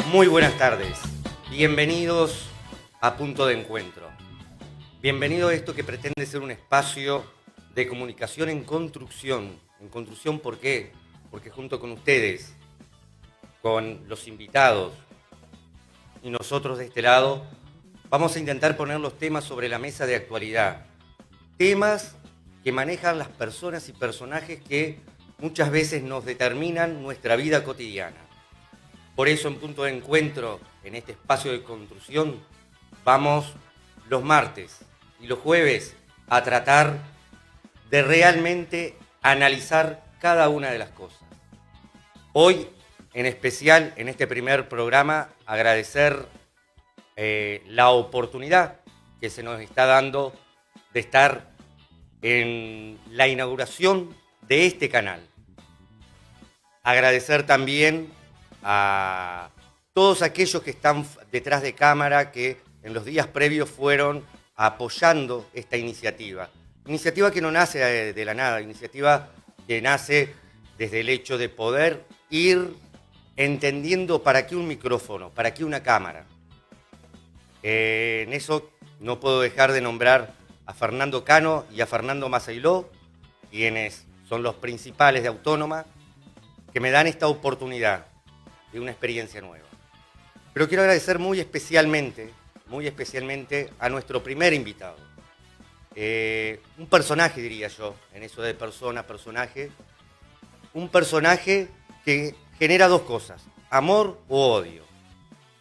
Muy buenas tardes, bienvenidos a Punto de Encuentro. Bienvenido a esto que pretende ser un espacio de comunicación en construcción. ¿En construcción por qué? Porque junto con ustedes, con los invitados y nosotros de este lado, vamos a intentar poner los temas sobre la mesa de actualidad. Temas que manejan las personas y personajes que muchas veces nos determinan nuestra vida cotidiana. Por eso en Punto de Encuentro, en este espacio de construcción, vamos los martes y los jueves a tratar de realmente analizar cada una de las cosas. Hoy, en especial, en este primer programa, agradecer la oportunidad que se nos está dando de estar en la inauguración de este canal. Agradecer también a todos aquellos que están detrás de cámara, que en los días previos fueron apoyando esta iniciativa. Iniciativa que no nace de la nada, iniciativa que nace desde el hecho de poder ir entendiendo para qué un micrófono, para qué una cámara. En eso no puedo dejar de nombrar a Fernando Cano y a Fernando Maceiló, quienes son los principales de Autónoma, que me dan esta oportunidad de una experiencia nueva. Pero quiero agradecer muy especialmente a nuestro primer invitado. Un personaje, diría yo, en eso de persona, personaje. Un personaje que genera dos cosas, amor o odio.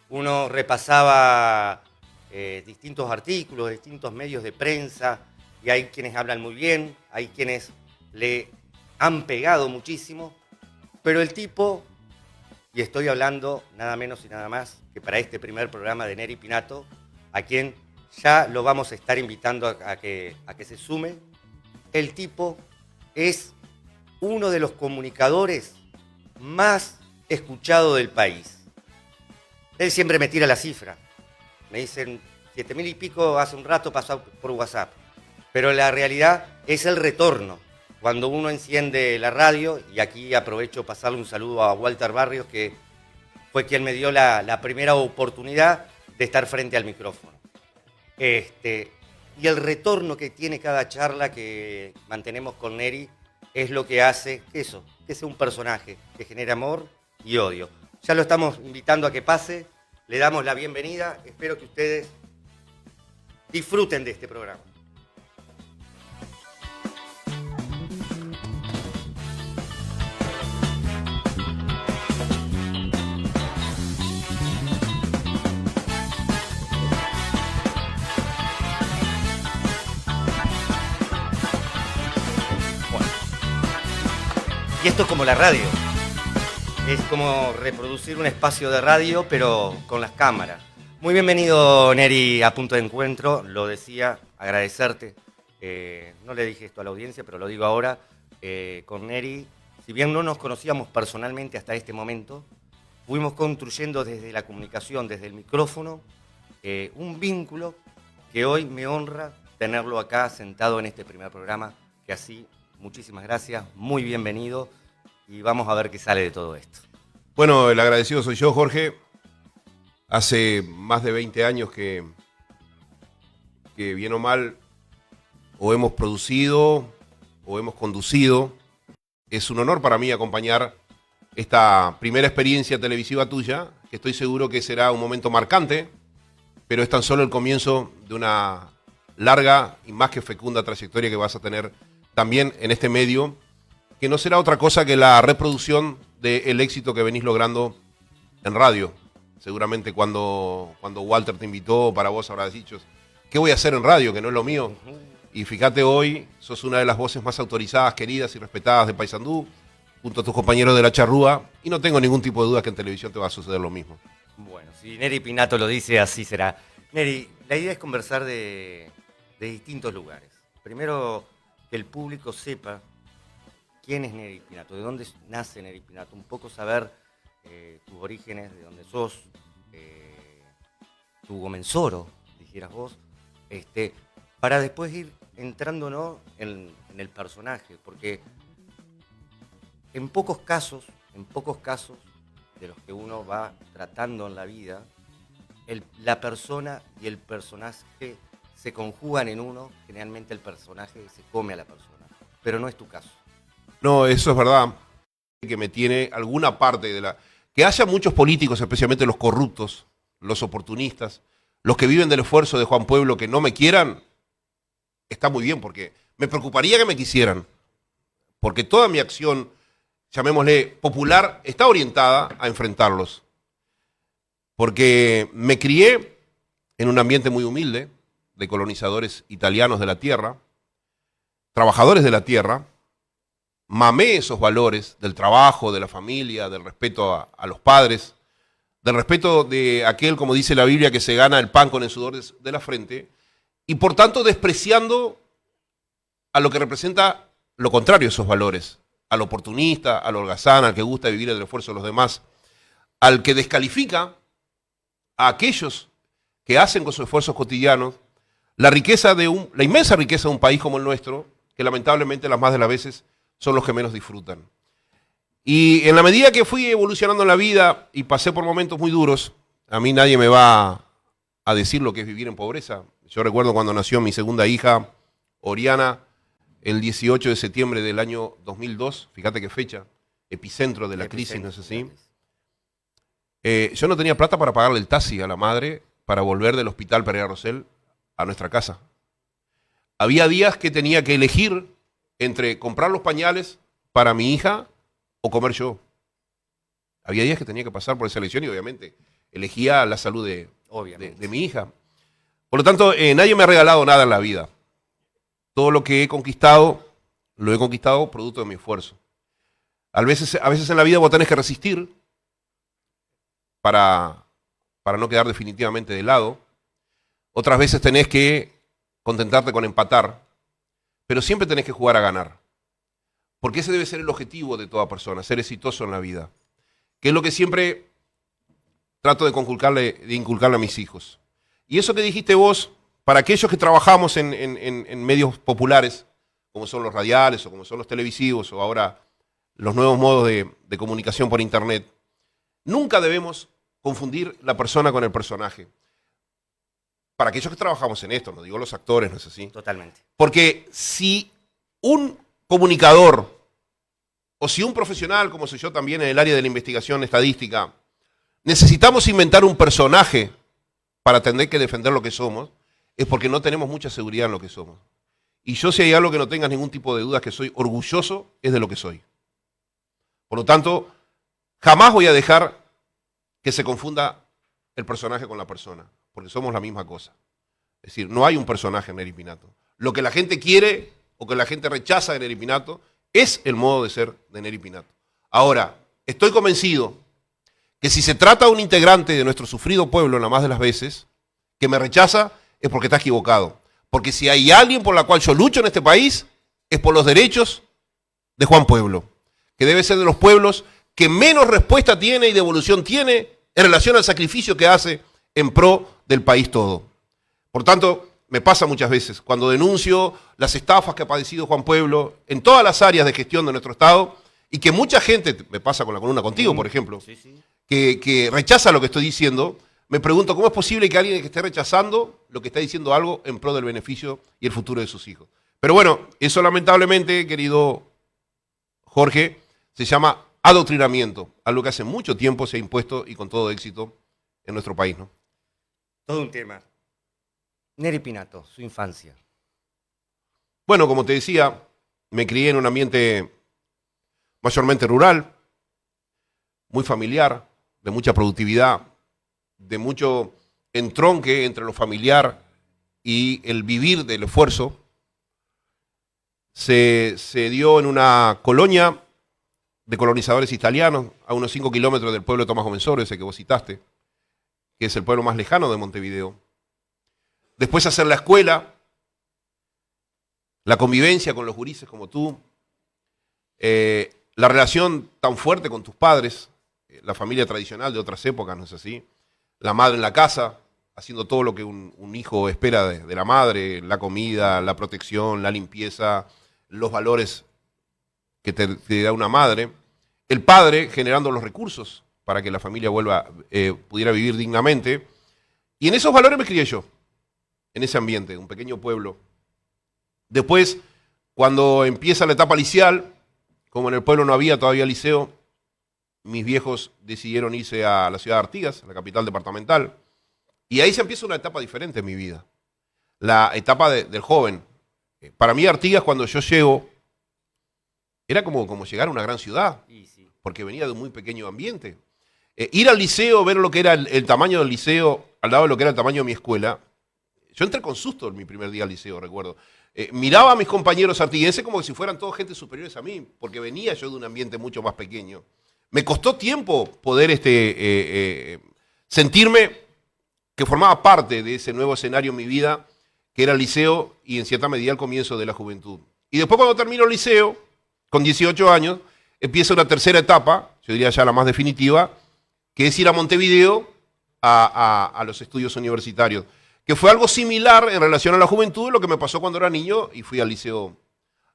Uno repasaba distintos artículos, distintos medios de prensa, y hay quienes hablan muy bien, hay quienes le han pegado muchísimo, pero el tipo, y estoy hablando nada menos y nada más que para este primer programa de Neri Pinato, a quien ya lo vamos a estar invitando a que se sume. El tipo es uno de los comunicadores más escuchados del país. Él siempre me tira la cifra. Me dicen 7.000 y pico hace un rato pasó por WhatsApp. Pero la realidad es el retorno. Cuando uno enciende la radio, y aquí aprovecho pasarle un saludo a Walter Barrios, que fue quien me dio la primera oportunidad de estar frente al micrófono. Y el retorno que tiene cada charla que mantenemos con Neri es lo que hace que sea un personaje que genera amor y odio. Ya lo estamos invitando a que pase, le damos la bienvenida, espero que ustedes disfruten de este programa. Y esto es como la radio, es como reproducir un espacio de radio, pero con las cámaras. Muy bienvenido, Neri, a Punto de Encuentro. Lo decía, agradecerte. No le dije esto a la audiencia, pero lo digo ahora. Con Neri, si bien no nos conocíamos personalmente hasta este momento, fuimos construyendo desde la comunicación, desde el micrófono, un vínculo que hoy me honra tenerlo acá sentado en este primer programa, que así... Muchísimas gracias, muy bienvenido y vamos a ver qué sale de todo esto. Bueno, el agradecido soy yo, Jorge. Hace más de 20 años que bien o mal o hemos producido o hemos conducido. Es un honor para mí acompañar esta primera experiencia televisiva tuya, que estoy seguro que será un momento marcante, pero es tan solo el comienzo de una larga y más que fecunda trayectoria que vas a tener también en este medio, que no será otra cosa que la reproducción del éxito que venís logrando en radio. Seguramente cuando Walter te invitó, para vos habrás dicho, ¿qué voy a hacer en radio? Que no es lo mío. Y fíjate, hoy sos una de las voces más autorizadas, queridas y respetadas de Paysandú, junto a tus compañeros de la charrúa, y no tengo ningún tipo de duda que en televisión te va a suceder lo mismo. Bueno, si Neri Pinato lo dice, así será. Neri, la idea es conversar de distintos lugares. Primero, que el público sepa quién es Neri Pinato, de dónde nace Neri Pinato, un poco saber tus orígenes, de dónde sos, tu gomensoro, dijeras vos, para después ir entrándonos en el personaje, porque en pocos casos de los que uno va tratando en la vida, la persona y el personaje se conjugan en uno, generalmente el personaje se come a la persona, pero no es tu caso. No, eso es verdad, que me tiene alguna parte de la... Que haya muchos políticos, especialmente los corruptos, los oportunistas, los que viven del esfuerzo de Juan Pueblo, que no me quieran, está muy bien, porque me preocuparía que me quisieran, porque toda mi acción, llamémosle popular, está orientada a enfrentarlos. Porque me crié en un ambiente muy humilde, de colonizadores italianos de la tierra, trabajadores de la tierra, mamé esos valores del trabajo, de la familia, del respeto a los padres, del respeto de aquel, como dice la Biblia, que se gana el pan con el sudor de la frente, y por tanto despreciando a lo que representa lo contrario a esos valores, al oportunista, al holgazán, al que gusta vivir el esfuerzo de los demás, al que descalifica a aquellos que hacen con sus esfuerzos cotidianos la inmensa riqueza de un país como el nuestro, que lamentablemente las más de las veces son los que menos disfrutan. Y en la medida que fui evolucionando en la vida y pasé por momentos muy duros, a mí nadie me va a decir lo que es vivir en pobreza. Yo recuerdo cuando nació mi segunda hija, Oriana, el 18 de septiembre del año 2002, fíjate qué fecha, epicentro de la crisis, ¿no es así? Yo no tenía plata para pagarle el taxi a la madre para volver del hospital Pereira Rosell a nuestra casa. Había días que tenía que elegir entre comprar los pañales para mi hija o comer yo. Había días que tenía que pasar por esa elección y obviamente elegía la salud de mi hija. Por lo tanto, nadie me ha regalado nada en la vida. Todo lo que he conquistado, lo he conquistado producto de mi esfuerzo. A veces en la vida vos tenés que resistir para no quedar definitivamente de lado. Otras veces tenés que contentarte con empatar, pero siempre tenés que jugar a ganar. Porque ese debe ser el objetivo de toda persona, ser exitoso en la vida. Que es lo que siempre trato de inculcarle a mis hijos. Y eso que dijiste vos, para aquellos que trabajamos en medios populares, como son los radiales o como son los televisivos o ahora los nuevos modos de comunicación por internet, nunca debemos confundir la persona con el personaje. Para aquellos que trabajamos en esto, no digo los actores, ¿no es así? Totalmente. Porque si un comunicador o si un profesional, como soy yo también en el área de la investigación estadística, necesitamos inventar un personaje para tener que defender lo que somos, es porque no tenemos mucha seguridad en lo que somos. Y yo, si hay algo que no tengas ningún tipo de duda, que soy orgulloso, es de lo que soy. Por lo tanto, jamás voy a dejar que se confunda el personaje con la persona, porque somos la misma cosa. Es decir, no hay un personaje en Neri Pinato. Lo que la gente quiere o que la gente rechaza de Neri Pinato es el modo de ser de Neri Pinato. Ahora, estoy convencido que si se trata de un integrante de nuestro sufrido pueblo, la más de las veces, que me rechaza, es porque está equivocado. Porque si hay alguien por la cual yo lucho en este país, es por los derechos de Juan Pueblo, que debe ser de los pueblos que menos respuesta tiene y devolución tiene en relación al sacrificio que hace en pro del país todo. Por tanto, me pasa muchas veces, cuando denuncio las estafas que ha padecido Juan Pueblo en todas las áreas de gestión de nuestro Estado, y que mucha gente, me pasa con la columna contigo, por ejemplo, que rechaza lo que estoy diciendo, me pregunto cómo es posible que alguien que esté rechazando lo que está diciendo algo en pro del beneficio y el futuro de sus hijos. Pero bueno, eso lamentablemente, querido Jorge, se llama adoctrinamiento, algo que hace mucho tiempo se ha impuesto y con todo éxito en nuestro país, ¿no? Todo un tema. Neri Pinato, su infancia. Bueno, como te decía, me crié en un ambiente mayormente rural, muy familiar, de mucha productividad, de mucho entronque entre lo familiar y el vivir del esfuerzo. Se dio en una colonia de colonizadores italianos, a unos 5 kilómetros del pueblo de Tomás Comensoro, ese que vos citaste, que es el pueblo más lejano de Montevideo. Después hacer la escuela, la convivencia con los gurises como tú, la relación tan fuerte con tus padres, la familia tradicional de otras épocas, ¿no es así? La madre en la casa, haciendo todo lo que un hijo espera de la madre, la comida, la protección, la limpieza, los valores que te da una madre. El padre generando los recursos para que la familia pudiera vivir dignamente. Y en esos valores me crié yo, en ese ambiente, un pequeño pueblo. Después, cuando empieza la etapa liceal, como en el pueblo no había todavía liceo, mis viejos decidieron irse a la ciudad de Artigas, a la capital departamental, y ahí se empieza una etapa diferente en mi vida, la etapa del joven. Para mí Artigas, cuando yo llego, era como llegar a una gran ciudad, porque venía de un muy pequeño ambiente. Ir al liceo, ver lo que era el tamaño del liceo, al lado de lo que era el tamaño de mi escuela, yo entré con susto en mi primer día al liceo, recuerdo. Miraba a mis compañeros artiguenses como si fueran todos gente superiores a mí, porque venía yo de un ambiente mucho más pequeño. Me costó tiempo poder sentirme que formaba parte de ese nuevo escenario en mi vida, que era el liceo y en cierta medida el comienzo de la juventud. Y después cuando termino el liceo, con 18 años, empieza una tercera etapa, yo diría ya la más definitiva, que es ir a Montevideo a los estudios universitarios, que fue algo similar en relación a la juventud, lo que me pasó cuando era niño y fui al liceo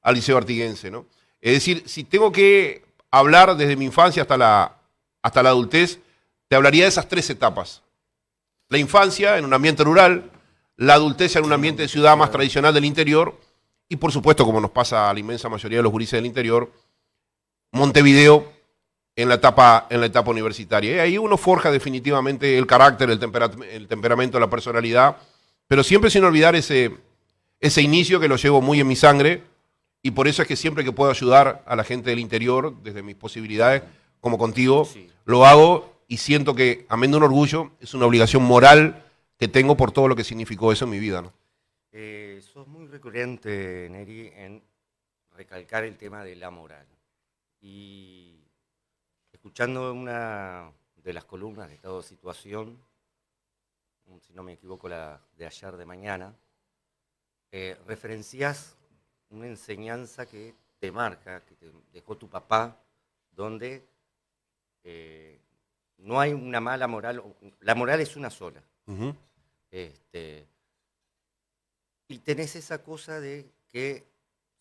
artiguense, ¿no? Es decir, si tengo que hablar desde mi infancia hasta la adultez, te hablaría de esas tres etapas. La infancia en un ambiente rural, la adultez en un ambiente de ciudad más tradicional del interior, y por supuesto, como nos pasa a la inmensa mayoría de los gurises del interior, Montevideo en la etapa universitaria. Y ahí uno forja definitivamente el carácter, el temperamento, la personalidad, pero siempre sin olvidar ese inicio que lo llevo muy en mi sangre, y por eso es que siempre que puedo ayudar a la gente del interior, desde mis posibilidades, como contigo, lo hago y siento que, amén de un orgullo, es una obligación moral que tengo por todo lo que significó eso en mi vida, ¿no? Sos muy recurrente, Neri, en recalcar el tema de la moral. Y escuchando una de las columnas de Estado de Situación, si no me equivoco la de ayer de mañana, referencias una enseñanza que te marca, que te dejó tu papá, donde no hay una mala moral, la moral es una sola. Uh-huh. Y tenés esa cosa de que,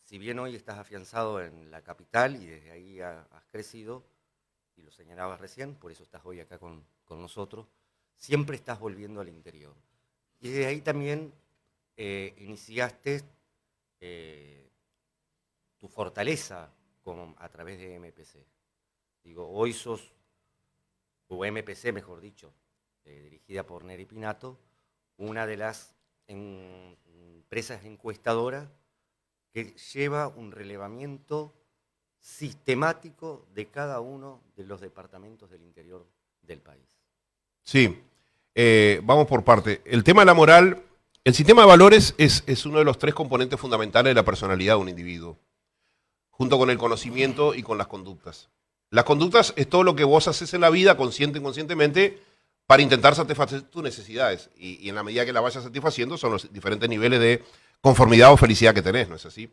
si bien hoy estás afianzado en la capital y desde ahí has crecido, y lo señalabas recién, por eso estás hoy acá con nosotros, siempre estás volviendo al interior. Y desde ahí también iniciaste tu fortaleza a través de MPC. Digo, hoy sos, o MPC mejor dicho, dirigida por Neri Pinato, una de las empresas encuestadoras que lleva un relevamiento sistemático de cada uno de los departamentos del interior del país. Sí, vamos por parte. El tema de la moral, el sistema de valores es uno de los tres componentes fundamentales de la personalidad de un individuo, junto con el conocimiento y con las conductas. Las conductas es todo lo que vos haces en la vida, consciente e inconscientemente, para intentar satisfacer tus necesidades. Y en la medida que la vayas satisfaciendo, son los diferentes niveles de conformidad o felicidad que tenés, ¿no es así?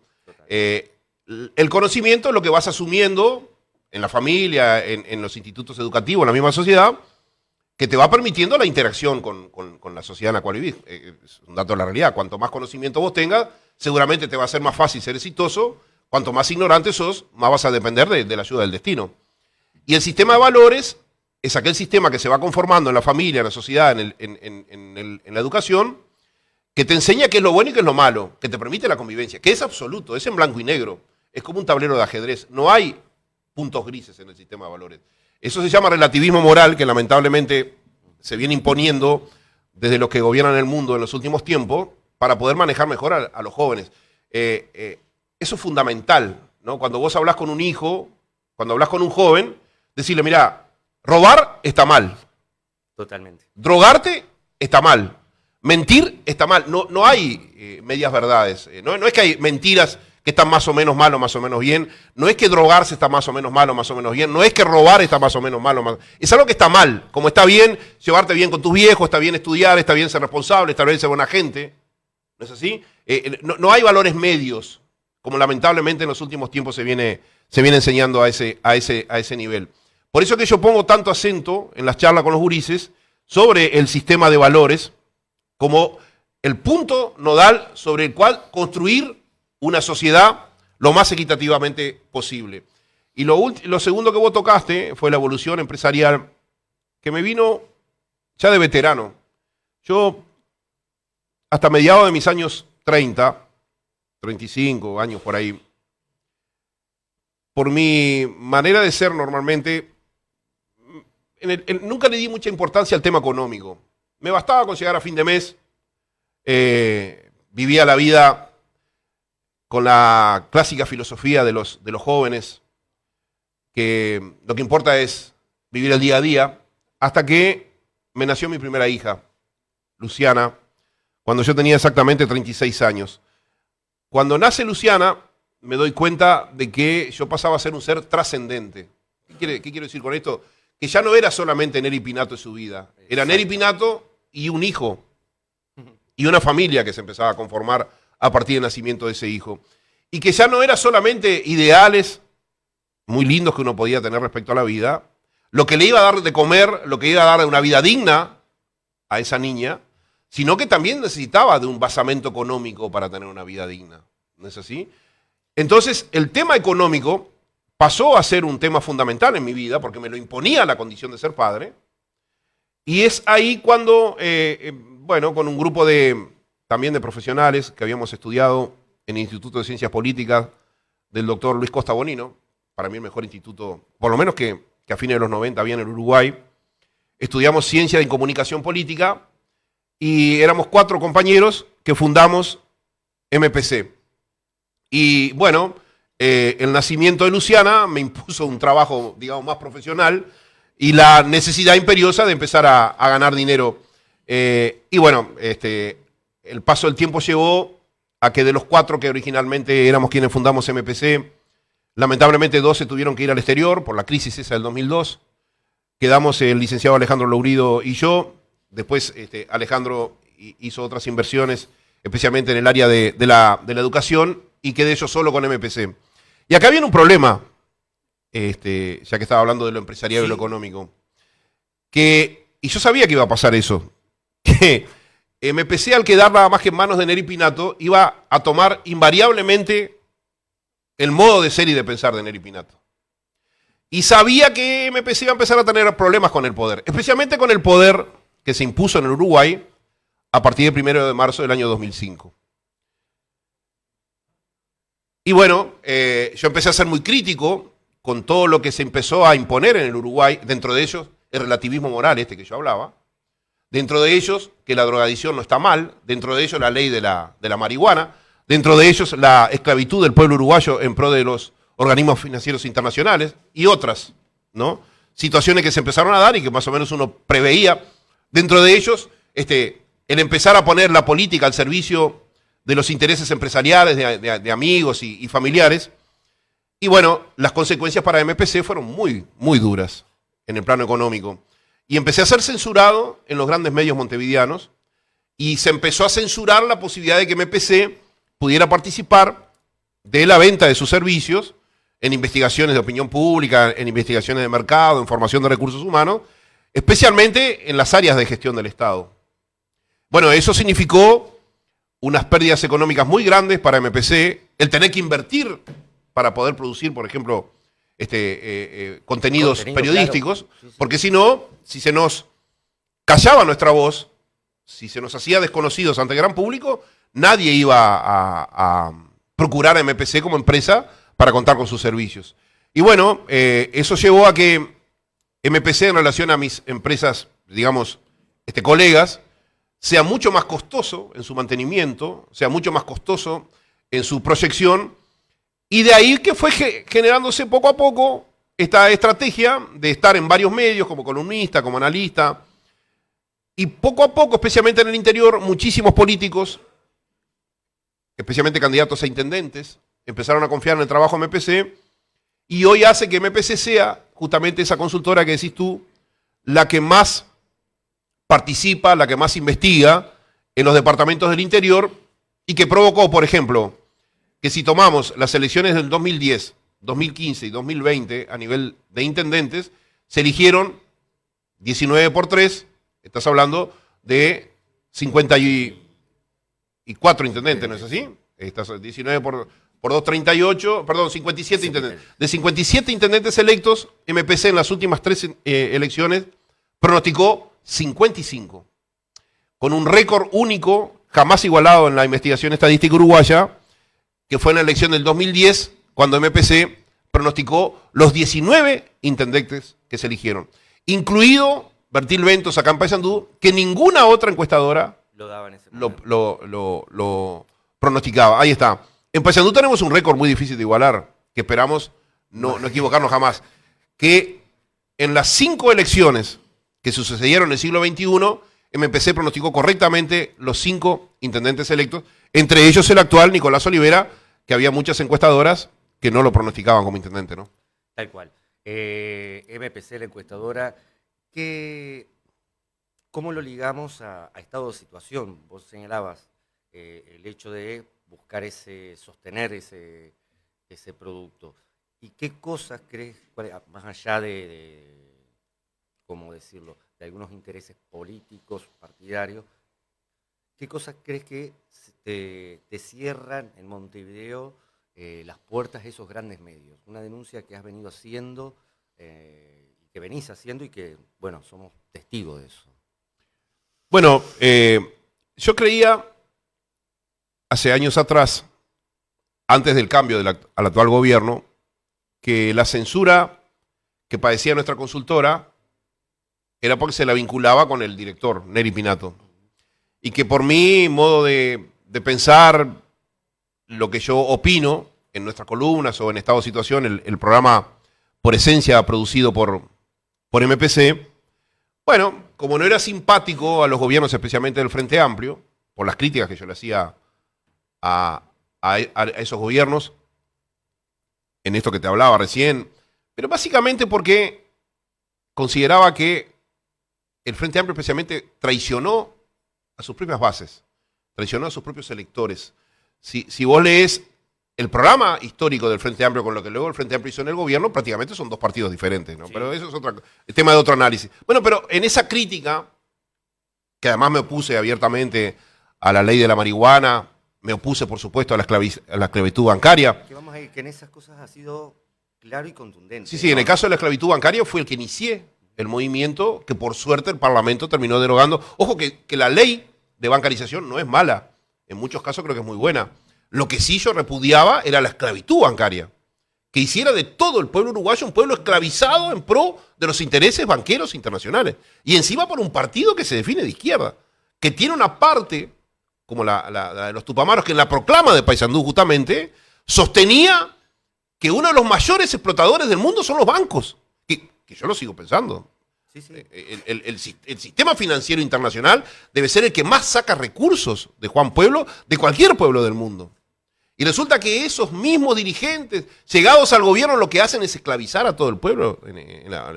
El conocimiento es lo que vas asumiendo en la familia, en los institutos educativos, en la misma sociedad, que te va permitiendo la interacción con la sociedad en la cual vivís. Es un dato de la realidad. Cuanto más conocimiento vos tengas, seguramente te va a ser más fácil ser exitoso. Cuanto más ignorante sos, más vas a depender de la ayuda del destino. Y el sistema de valores es aquel sistema que se va conformando en la familia, en la sociedad, en la educación, que te enseña qué es lo bueno y qué es lo malo, que te permite la convivencia, que es absoluto, es en blanco y negro, es como un tablero de ajedrez, no hay puntos grises en el sistema de valores. Eso se llama relativismo moral, que lamentablemente se viene imponiendo desde los que gobiernan el mundo en los últimos tiempos, para poder manejar mejor a los jóvenes. Eso es fundamental, ¿no? Cuando vos hablás con un hijo, cuando hablas con un joven, decirle, mira, robar está mal. Totalmente. Drogarte está mal. Mentir está mal. No hay medias verdades. No es que hay mentiras que están más o menos mal o más o menos bien. No es que drogarse está más o menos mal o más o menos bien. No es que robar está más o menos mal o más. Es algo que está mal. Como está bien llevarte bien con tus viejos, está bien estudiar, está bien ser responsable, está bien ser buena gente. ¿No es así? No hay valores medios, como lamentablemente en los últimos tiempos se viene enseñando a ese nivel. Por eso que yo pongo tanto acento en las charlas con los gurises sobre el sistema de valores como el punto nodal sobre el cual construir una sociedad lo más equitativamente posible. Y lo segundo que vos tocaste fue la evolución empresarial que me vino ya de veterano. Yo, hasta mediados de mis años 30, 35 años por ahí, por mi manera de ser normalmente, nunca le di mucha importancia al tema económico. Me bastaba con llegar a fin de mes, vivía la vida con la clásica filosofía de los jóvenes, que lo que importa es vivir el día a día, hasta que me nació mi primera hija, Luciana, cuando yo tenía exactamente 36 años. Cuando nace Luciana, me doy cuenta de que yo pasaba a ser un ser trascendente. ¿Qué quiero decir con esto? Que ya no era solamente Neri Pinato en su vida, era Neri Pinato y un hijo, y una familia que se empezaba a conformar a partir del nacimiento de ese hijo. Y que ya no era solamente ideales muy lindos que uno podía tener respecto a la vida, lo que le iba a dar de comer, lo que iba a dar una vida digna a esa niña, sino que también necesitaba de un basamento económico para tener una vida digna. ¿No es así? Entonces, el tema económico pasó a ser un tema fundamental en mi vida, porque me lo imponía la condición de ser padre, y es ahí cuando, bueno, con un grupo también de profesionales que habíamos estudiado en el Instituto de Ciencias Políticas del doctor Luis Costa Bonino, para mí el mejor instituto, por lo menos que a fines de los 90 había en el Uruguay, estudiamos Ciencia de Comunicación Política y éramos 4 compañeros que fundamos MPC. Y bueno, el nacimiento de Luciana me impuso un trabajo, digamos, más profesional y la necesidad imperiosa de empezar a ganar dinero. Y bueno, el paso del tiempo llevó a que de los 4 que originalmente éramos quienes fundamos MPC, lamentablemente 2 se tuvieron que ir al exterior por la crisis esa del 2002. Quedamos el licenciado Alejandro Lourido y yo. Después Alejandro hizo otras inversiones, especialmente en el área de la educación, y quedé yo solo con MPC. Y acá viene un problema, ya que estaba hablando de lo empresarial y lo económico, y yo sabía que iba a pasar eso, que MPC, al quedar nada más que en manos de Neri Pinato, iba a tomar invariablemente el modo de ser y de pensar de Neri Pinato. Y sabía que MPC iba a empezar a tener problemas con el poder, especialmente con el poder que se impuso en el Uruguay a partir del 1 de marzo del año 2005. Y bueno, yo empecé a ser muy crítico con todo lo que se empezó a imponer en el Uruguay, dentro de ellos el relativismo moral que yo hablaba, dentro de ellos que la drogadicción no está mal, dentro de ellos la ley de la marihuana, dentro de ellos la esclavitud del pueblo uruguayo en pro de los organismos financieros internacionales y otras, ¿no? Situaciones que se empezaron a dar y que más o menos uno preveía. Dentro de ellos, el empezar a poner la política al servicio de los intereses empresariales, de amigos y familiares. Y bueno, las consecuencias para MPC fueron muy, muy duras en el plano económico. Y empecé a ser censurado en los grandes medios montevideanos y se empezó a censurar la posibilidad de que MPC pudiera participar de la venta de sus servicios en investigaciones de opinión pública, en investigaciones de mercado, en formación de recursos humanos, especialmente en las áreas de gestión del Estado. Bueno, eso significó unas pérdidas económicas muy grandes para MPC, el tener que invertir para poder producir, por ejemplo, contenidos periodísticos, claro. Sí. Porque si no, si se nos callaba nuestra voz, si se nos hacía desconocidos ante el gran público, nadie iba a procurar a MPC como empresa para contar con sus servicios. Y bueno, eso llevó a que MPC, en relación a mis empresas, digamos, colegas, sea mucho más costoso en su mantenimiento, sea mucho más costoso en su proyección, y de ahí que fue generándose poco a poco esta estrategia de estar en varios medios, como columnista, como analista, y poco a poco, especialmente en el interior, muchísimos políticos, especialmente candidatos a intendentes, empezaron a confiar en el trabajo de MPC, y hoy hace que MPC sea justamente esa consultora que decís tú, la que más participa, la que más investiga en los departamentos del interior, y que provocó, por ejemplo, que si tomamos las elecciones del 2010, 2015 y 2020 a nivel de intendentes, se eligieron 19 por 3, estás hablando de 54 intendentes, ¿no es así? Estás 19 por 2, 38, perdón, 57 intendentes. De 57 intendentes electos, MPC en las últimas 3 elecciones pronosticó 55, con un récord único, jamás igualado en la investigación estadística uruguaya, que fue en la elección del 2010, cuando MPC pronosticó los 19 intendentes que se eligieron, incluido Bertil Ventos acá en Paysandú, que ninguna otra encuestadora Lo daba en ese lo, momento. lo pronosticaba. Ahí está. En Paysandú tenemos un récord muy difícil de igualar, que esperamos no equivocarnos jamás, que en las 5 elecciones que sucedieron en el siglo XXI, MPC pronosticó correctamente los 5 intendentes electos, entre ellos el actual Nicolás Olivera, que había muchas encuestadoras que no lo pronosticaban como intendente, ¿no? Tal cual. MPC, la encuestadora, ¿cómo lo ligamos a estado de situación? Vos señalabas el hecho de buscar sostener ese producto. ¿Y qué cosas crees, más allá ¿cómo decirlo?, de algunos intereses políticos, partidarios, qué cosas crees que te cierran en Montevideo las puertas de esos grandes medios? Una denuncia que has venido haciendo, que venís haciendo y que, bueno, somos testigos de eso. Bueno, yo creía hace años atrás, antes del cambio al actual gobierno, que la censura que padecía nuestra consultora era porque se la vinculaba con el director, Neri Pinato. Y que por mi modo de pensar, lo que yo opino en nuestras columnas o en Estado de Situación, el programa por esencia producido por MPC, bueno, como no era simpático a los gobiernos, especialmente del Frente Amplio, por las críticas que yo le hacía a esos gobiernos, en esto que te hablaba recién, pero básicamente porque consideraba que el Frente Amplio especialmente traicionó a sus propias bases, traicionó a sus propios electores. Si vos lees el programa histórico del Frente Amplio con lo que luego el Frente Amplio hizo en el gobierno, prácticamente son 2 partidos diferentes, ¿no? Sí. Pero eso es el tema de otro análisis. Bueno, pero en esa crítica, que además me opuse abiertamente a la ley de la marihuana, me opuse, por supuesto, a la esclavitud bancaria. Que vamos a ir, que en esas cosas ha sido claro y contundente. Sí, ¿no? En el caso de la esclavitud bancaria fue el que inicié el movimiento que por suerte el Parlamento terminó derogando. Ojo que la ley de bancarización no es mala, en muchos casos creo que es muy buena. Lo que sí yo repudiaba era la esclavitud bancaria, que hiciera de todo el pueblo uruguayo un pueblo esclavizado en pro de los intereses banqueros internacionales. Y encima por un partido que se define de izquierda, que tiene una parte, como la de los Tupamaros, que en la proclama de Paysandú justamente sostenía que uno de los mayores explotadores del mundo son los bancos, que yo lo sigo pensando. Sí, sí. El sistema financiero internacional debe ser el que más saca recursos de Juan Pueblo, de cualquier pueblo del mundo. Y resulta que esos mismos dirigentes, llegados al gobierno, lo que hacen es esclavizar a todo el pueblo en la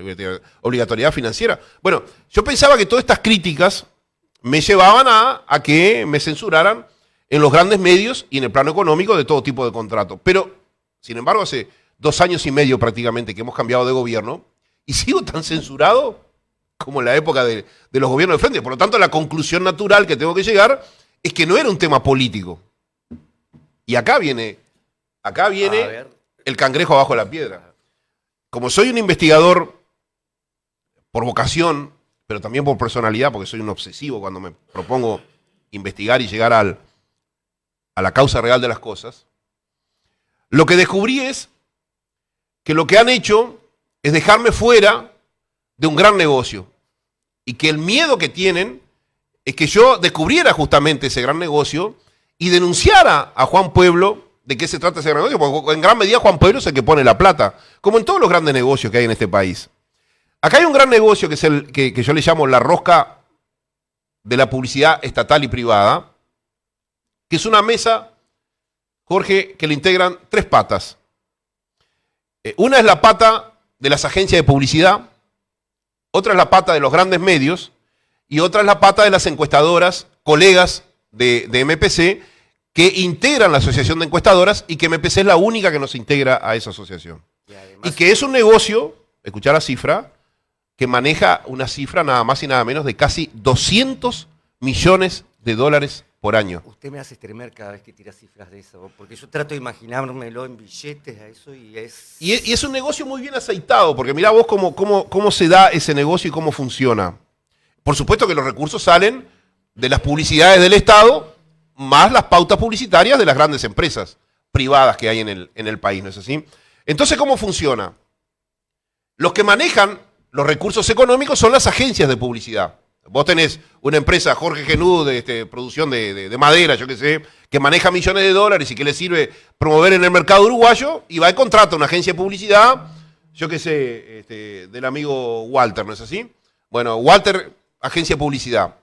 obligatoriedad financiera. Bueno, yo pensaba que todas estas críticas me llevaban a que me censuraran en los grandes medios y en el plano económico de todo tipo de contratos. Pero, sin embargo, hace 2 años y medio prácticamente que hemos cambiado de gobierno y sigo tan censurado como en la época de los gobiernos de frente. Por lo tanto, la conclusión natural que tengo que llegar es que no era un tema político. Y acá viene el cangrejo abajo de la piedra. Como soy un investigador por vocación, pero también por personalidad, porque soy un obsesivo cuando me propongo investigar y llegar a la causa real de las cosas, lo que descubrí es que lo que han hecho es dejarme fuera de un gran negocio y que el miedo que tienen es que yo descubriera justamente ese gran negocio y denunciara a Juan Pueblo de qué se trata ese gran negocio, porque en gran medida Juan Pueblo es el que pone la plata, como en todos los grandes negocios que hay en este país. Acá hay un gran negocio que es el que yo le llamo la rosca de la publicidad estatal y privada, que es una mesa, Jorge, que le integran 3 patas. Una es la pata de las agencias de publicidad, otra es la pata de los grandes medios y otra es la pata de las encuestadoras, colegas de MPC, que integran la asociación de encuestadoras y que MPC es la única que nos integra a esa asociación. Y que es un negocio, escuchar la cifra, que maneja una cifra nada más y nada menos de casi $200 millones por año. Usted me hace tremer cada vez que tira cifras de eso, porque yo trato de imaginármelo en billetes a eso y es... Y es un negocio muy bien aceitado, porque mirá vos cómo se da ese negocio y cómo funciona. Por supuesto que los recursos salen de las publicidades del Estado, más las pautas publicitarias de las grandes empresas privadas que hay en el país, ¿no es así? Entonces, ¿cómo funciona? Los que manejan los recursos económicos son las agencias de publicidad. Vos tenés una empresa, Jorge Genú, de producción de madera, yo qué sé, que maneja millones de dólares y que le sirve promover en el mercado uruguayo, y va y contrata una agencia de publicidad, yo qué sé, del amigo Walter, ¿no es así? Bueno, Walter, agencia de publicidad.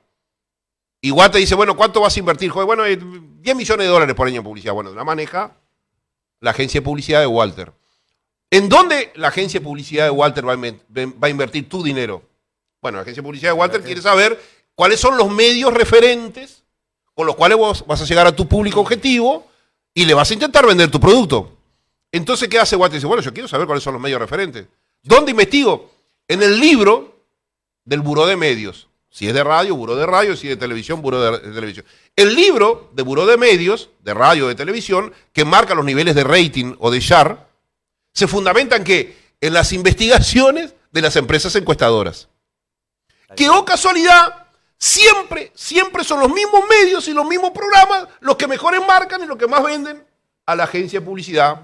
Y Walter dice, bueno, ¿cuánto vas a invertir? Joder, bueno, 10 millones de dólares por año en publicidad. Bueno, la maneja la agencia de publicidad de Walter. ¿En dónde la agencia de publicidad de Walter va a invertir tu dinero? Bueno, la agencia de publicidad de Walter quiere saber cuáles son los medios referentes con los cuales vos vas a llegar a tu público objetivo y le vas a intentar vender tu producto. Entonces, ¿qué hace Walter? Dice, bueno, yo quiero saber cuáles son los medios referentes. ¿Dónde investigo? En el libro del Buró de Medios. Si es de radio, Buró de Radio. Si es de televisión, Buró de Televisión. El libro de Buró de Medios, de radio o de televisión, que marca los niveles de rating o de share, se fundamenta en ¿qué? En las investigaciones de las empresas encuestadoras. Que, oh casualidad, siempre son los mismos medios y los mismos programas los que mejores marcan y los que más venden a la agencia de publicidad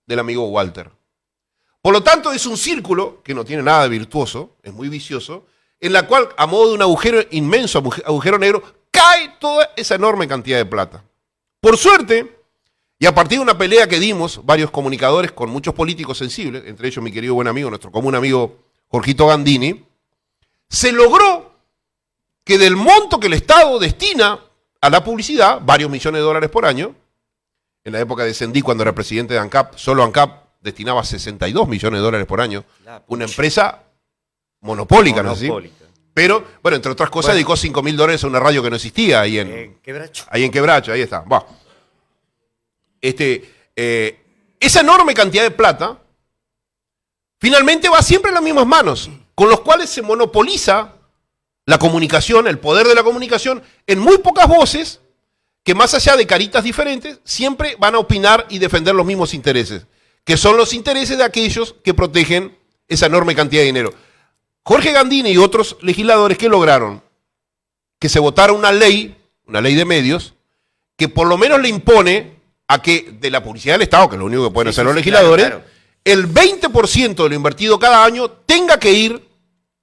del amigo Walter. Por lo tanto, es un círculo que no tiene nada de virtuoso, es muy vicioso, en la cual, a modo de un agujero inmenso, agujero negro, cae toda esa enorme cantidad de plata. Por suerte, y a partir de una pelea que dimos varios comunicadores con muchos políticos sensibles, entre ellos mi querido buen amigo, nuestro común amigo Jorgito Gandini, se logró que del monto que el Estado destina a la publicidad, varios millones de dólares por año, en la época de Sendí, cuando era presidente de ANCAP, solo ANCAP destinaba 62 millones de dólares por año, una empresa monopólica, ¿no es así? Pero, bueno, entre otras cosas, dedicó 5.000 dólares a una radio que no existía ahí en Quebracho. Ahí en Quebracho, ahí está. Va. Esa enorme cantidad de plata finalmente va siempre en las mismas manos, con los cuales se monopoliza la comunicación, el poder de la comunicación, en muy pocas voces que, más allá de caritas diferentes, siempre van a opinar y defender los mismos intereses, que son los intereses de aquellos que protegen esa enorme cantidad de dinero. Jorge Gandini y otros legisladores, ¿qué lograron? Que se votara una ley de medios, que por lo menos le impone a que de la publicidad del Estado, que es lo único que pueden hacer los legisladores, claro, el 20% de lo invertido cada año tenga que ir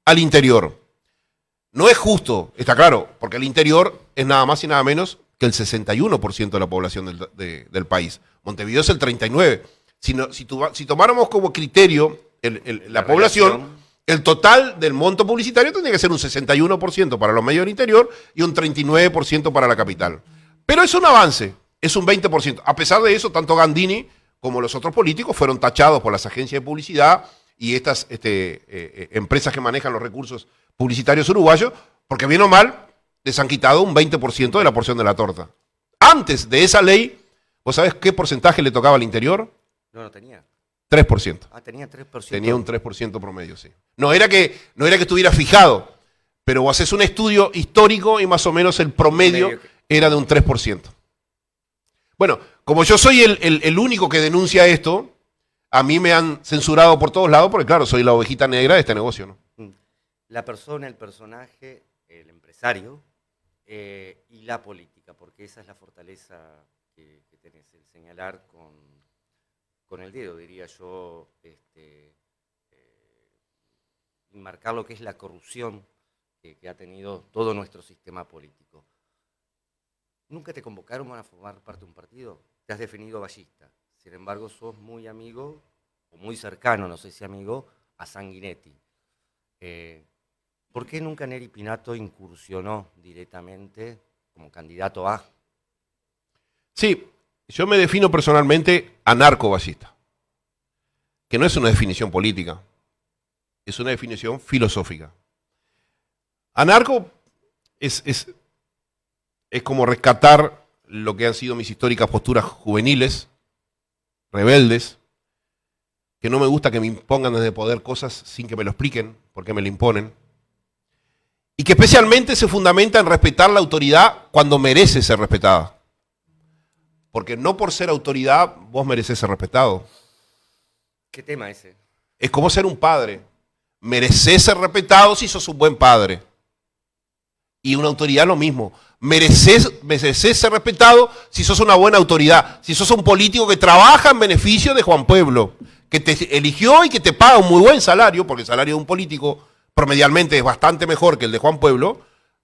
al interior. No es justo, está claro, porque el interior es nada más y nada menos que el 61% de la población del país. Montevideo es el 39%. Si tomáramos como criterio la población, el total del monto publicitario tendría que ser un 61% para los medios del interior y un 39% para la capital. Pero es un avance, es un 20%. A pesar de eso, tanto Gandini como los otros políticos fueron tachados por las agencias de publicidad y estas empresas que manejan los recursos publicitarios uruguayos, porque bien o mal les han quitado un 20% de la porción de la torta. Antes de esa ley, ¿vos sabés qué porcentaje le tocaba al interior? No tenía. 3%. Ah, tenía 3%. Tenía un 3% promedio, sí. No era que estuviera fijado, pero vos haces un estudio histórico y más o menos el promedio era de un 3%. Bueno, como yo soy el único que denuncia esto, a mí me han censurado por todos lados porque, claro, soy la ovejita negra de este negocio, ¿no? La persona, el personaje, el empresario y la política, porque esa es la fortaleza que tenés, el señalar con el dedo, diría yo, marcar lo que es la corrupción que ha tenido todo nuestro sistema político. ¿Nunca te convocaron a formar parte de un partido? Te has definido ballista. Sin embargo, sos muy amigo, o muy cercano, no sé si amigo, a Sanguinetti. ¿Por qué nunca Neri Pinato incursionó directamente como candidato a? Sí, yo me defino personalmente anarco-ballista, que no es una definición política, es una definición filosófica. Anarco es como rescatar lo que han sido mis históricas posturas juveniles, rebeldes, que no me gusta que me impongan desde poder cosas sin que me lo expliquen, porque me lo imponen. y que especialmente se fundamenta en respetar la autoridad cuando merece ser respetada. Porque no por ser autoridad vos mereces ser respetado. ¿Qué tema ese? Es como ser un padre. Mereces ser respetado si sos un buen padre. Y una autoridad lo mismo. Mereces ser respetado si sos una buena autoridad. Si sos un político que trabaja en beneficio de Juan Pueblo, que te eligió y que te paga un muy buen salario, porque el salario de un político promedialmente es bastante mejor que el de Juan Pueblo,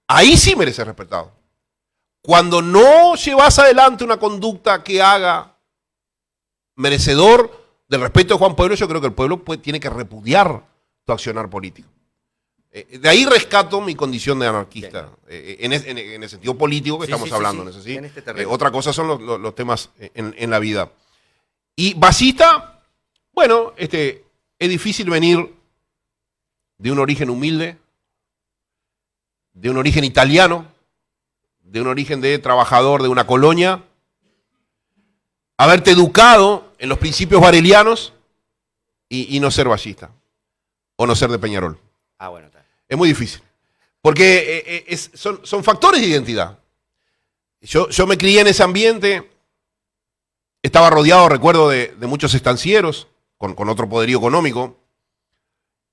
ahí sí mereces ser respetado. Cuando no llevas adelante una conducta que haga merecedor del respeto de Juan Pueblo, yo creo que el pueblo tiene que repudiar tu accionar político. De ahí rescato mi condición de anarquista, en el sentido político que estamos hablando. ¿No es así? En este terreno. Otra cosa son los temas en la vida. Y basista, bueno, es difícil venir de un origen humilde, de un origen italiano, de un origen de trabajador de una colonia, haberte educado en los principios barelianos y no ser ballista, o no ser de Peñarol. Ah, bueno, está. Es muy difícil, porque son factores de identidad. Yo me crié en ese ambiente, estaba rodeado, recuerdo, de muchos estancieros, con otro poderío económico,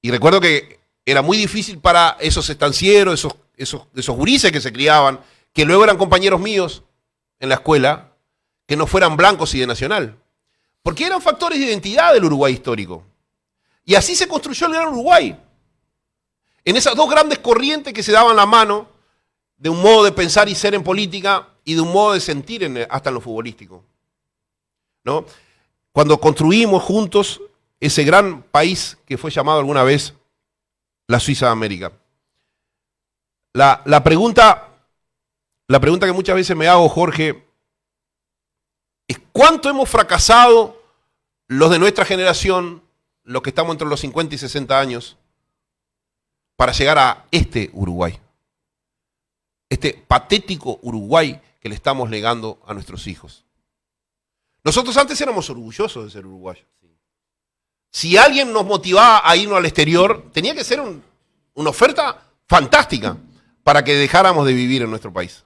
y recuerdo que era muy difícil para esos estancieros, esos gurises que se criaban, que luego eran compañeros míos en la escuela, que no fueran blancos y de Nacional. Porque eran factores de identidad del Uruguay histórico. Y así se construyó el Gran Uruguay. En esas dos grandes corrientes que se daban la mano, de un modo de pensar y ser en política y de un modo de sentir hasta en lo futbolístico. ¿No? Cuando construimos juntos ese gran país que fue llamado alguna vez la Suiza de América. La pregunta que muchas veces me hago, Jorge, es ¿cuánto hemos fracasado los de nuestra generación, los que estamos entre los 50 y 60 años, para llegar a este Uruguay? Este patético Uruguay que le estamos legando a nuestros hijos. Nosotros antes éramos orgullosos de ser uruguayos. Si alguien nos motivaba a irnos al exterior, tenía que ser una oferta fantástica para que dejáramos de vivir en nuestro país.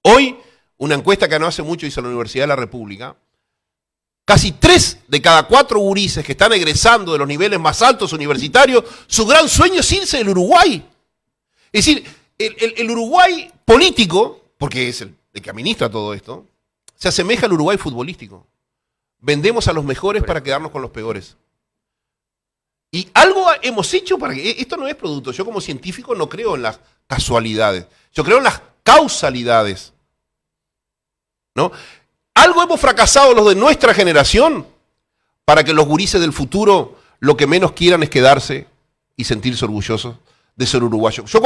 Hoy, una encuesta que no hace mucho hizo la Universidad de la República, casi 3 de cada 4 gurises que están egresando de los niveles más altos universitarios, su gran sueño es irse del Uruguay. Es decir, el Uruguay político, porque es el que administra todo esto, se asemeja al Uruguay futbolístico. Vendemos a los mejores para quedarnos con los peores. Y algo hemos hecho para que... Esto no es producto. Yo como científico no creo en las casualidades. Yo creo en las causalidades. ¿No? Algo hemos fracasado los de nuestra generación para que los gurises del futuro lo que menos quieran es quedarse y sentirse orgullosos de ser uruguayos. Yo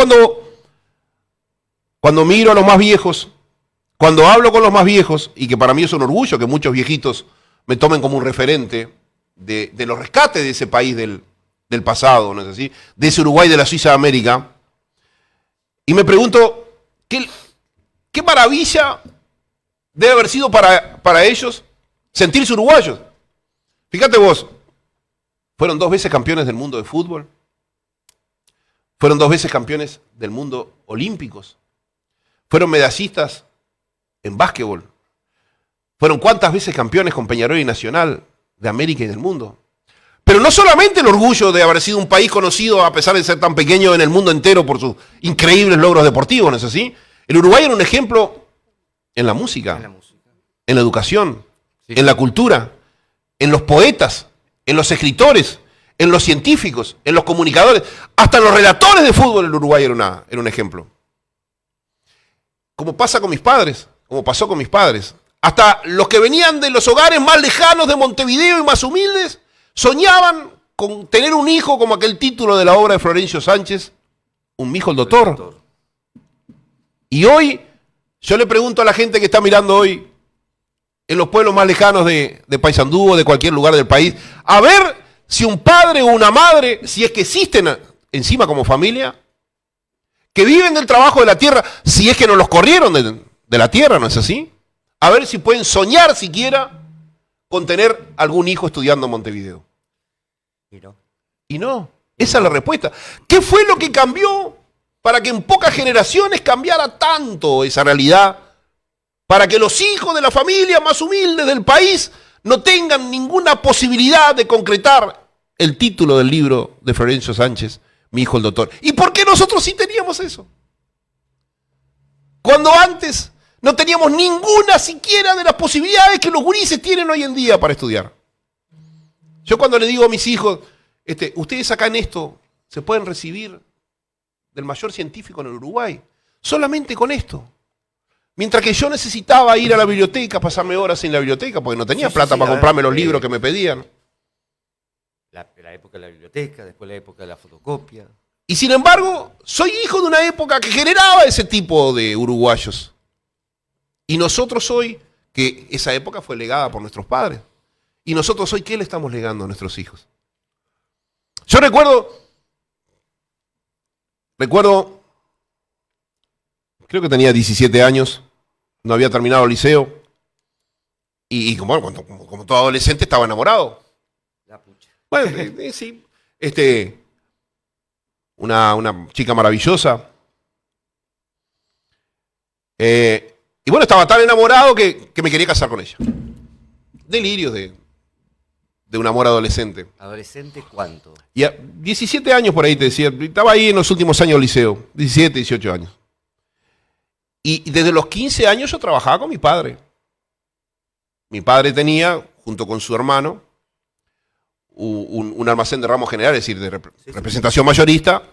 cuando miro a los más viejos, cuando hablo con los más viejos, y que para mí es un orgullo que muchos viejitos me tomen como un referente de los rescates de ese país del pasado, ¿no es así? De ese Uruguay de la Suiza de América, y me pregunto, ¿qué maravilla debe haber sido para ellos sentirse uruguayos? Fíjate vos, fueron 2 veces campeones del mundo de fútbol, fueron 2 veces campeones del mundo olímpicos, fueron medallistas en básquetbol, fueron cuántas veces campeones con Peñarol y Nacional de América y del mundo. Pero no solamente el orgullo de haber sido un país conocido a pesar de ser tan pequeño en el mundo entero por sus increíbles logros deportivos, ¿no es así? El Uruguay era un ejemplo en la música, en la educación, en la cultura, en los poetas, en los escritores, en los científicos, en los comunicadores, hasta en los relatores de fútbol el Uruguay era un ejemplo. Como pasó con mis padres, hasta los que venían de los hogares más lejanos de Montevideo y más humildes, soñaban con tener un hijo como aquel título de la obra de Florencio Sánchez, un hijo el doctor. Y hoy, yo le pregunto a la gente que está mirando hoy, en los pueblos más lejanos de Paysandú o de cualquier lugar del país, a ver si un padre o una madre, si es que existen encima como familia, que viven del trabajo de la tierra, si es que no los corrieron de la tierra, ¿no es así? A ver si pueden soñar siquiera con tener algún hijo estudiando en Montevideo. Y no. Esa es la respuesta. ¿Qué fue lo que cambió para que en pocas generaciones cambiara tanto esa realidad, para que los hijos de la familia más humilde del país no tengan ninguna posibilidad de concretar el título del libro de Florencio Sánchez, Mi hijo el doctor. ¿Y por qué nosotros sí teníamos eso? Cuando antes no teníamos ninguna siquiera de las posibilidades que los gurises tienen hoy en día para estudiar. Yo cuando le digo a mis hijos, ustedes acá en esto se pueden recibir del mayor científico en el Uruguay, solamente con esto. Mientras que yo necesitaba ir a la biblioteca, pasarme horas en la biblioteca, porque no tenía plata para comprarme los libros que me pedían. La época de la biblioteca, después la época de la fotocopia. Y sin embargo, soy hijo de una época que generaba ese tipo de uruguayos. Y nosotros hoy, que esa época fue legada por nuestros padres. Y nosotros hoy, ¿qué le estamos legando a nuestros hijos? Yo recuerdo, creo que tenía 17 años, no había terminado el liceo, y como todo adolescente estaba enamorado. La pucha. Bueno, sí, una chica maravillosa. Y bueno, estaba tan enamorado que me quería casar con ella. Delirios de un amor adolescente. ¿Adolescente cuánto? Y a 17 años por ahí te decía, estaba ahí en los últimos años del liceo, 17, 18 años. Y desde los 15 años yo trabajaba con mi padre. Mi padre tenía, junto con su hermano, un almacén de ramos generales, es decir, de representación mayorista.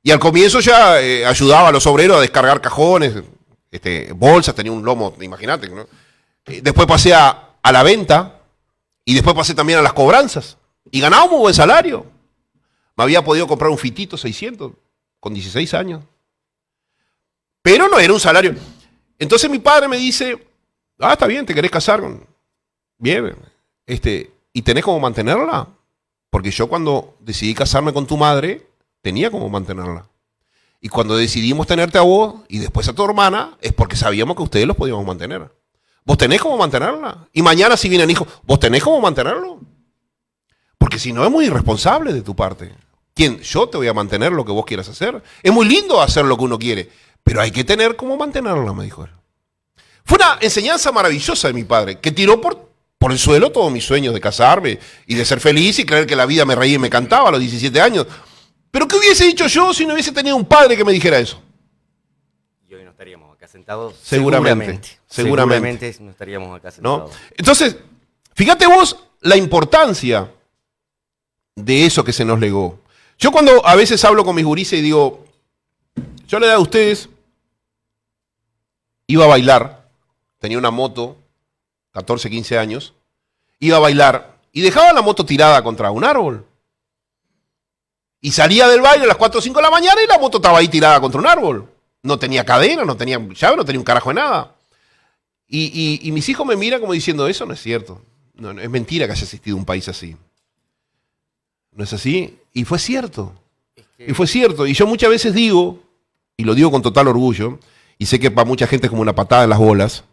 Y al comienzo ya ayudaba a los obreros a descargar cajones, bolsas, tenía un lomo, imagínate, ¿no? Después pasé a la venta y después pasé también a las cobranzas. Y ganaba un muy buen salario. Me había podido comprar un Fitito 600 con 16 años. Pero no era un salario. Entonces mi padre me dice, está bien, te querés casar. Bien. ¿Y tenés cómo mantenerla? Porque yo cuando decidí casarme con tu madre, tenía cómo mantenerla. Y cuando decidimos tenerte a vos y después a tu hermana, es porque sabíamos que ustedes los podíamos mantener. ¿Vos tenés cómo mantenerla? Y mañana si vienen hijos, ¿vos tenés cómo mantenerlo? Porque si no es muy irresponsable de tu parte. ¿Quién? Yo te voy a mantener lo que vos quieras hacer. Es muy lindo hacer lo que uno quiere, pero hay que tener cómo mantenerla, me dijo él. Fue una enseñanza maravillosa de mi padre, que tiró por el suelo todos mis sueños de casarme y de ser feliz y creer que la vida me reía y me cantaba a los 17 años. ¿Pero qué hubiese dicho yo si no hubiese tenido un padre que me dijera eso? Y hoy no estaríamos acá sentados. Seguramente. No estaríamos acá sentados. ¿No? Entonces, fíjate vos la importancia de eso que se nos legó. Yo cuando a veces hablo con mis gurises y digo, yo a la edad de ustedes iba a bailar, tenía una moto, 14, 15 años, iba a bailar y dejaba la moto tirada contra un árbol. Y salía del baile a las 4 o 5 de la mañana y la moto estaba ahí tirada contra un árbol. No tenía cadena, no tenía llave, no tenía un carajo de nada. Y mis hijos me miran como diciendo, eso no es cierto. No, es mentira que haya existido un país así. ¿No es así? Y fue cierto. Y fue cierto. Y yo muchas veces digo, y lo digo con total orgullo, y sé que para mucha gente es como una patada en las bolas,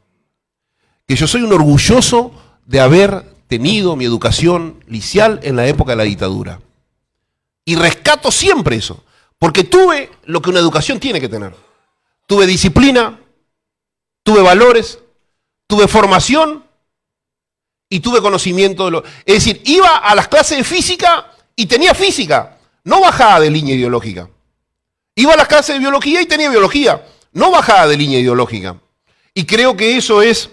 que yo soy un orgulloso de haber tenido mi educación liceal en la época de la dictadura. Y rescato siempre eso, porque tuve lo que una educación tiene que tener. Tuve disciplina, tuve valores, tuve formación y tuve conocimiento de lo... Es decir, iba a las clases de física y tenía física, no bajada de línea ideológica. Iba a las clases de biología y tenía biología, no bajada de línea ideológica. Y creo que eso es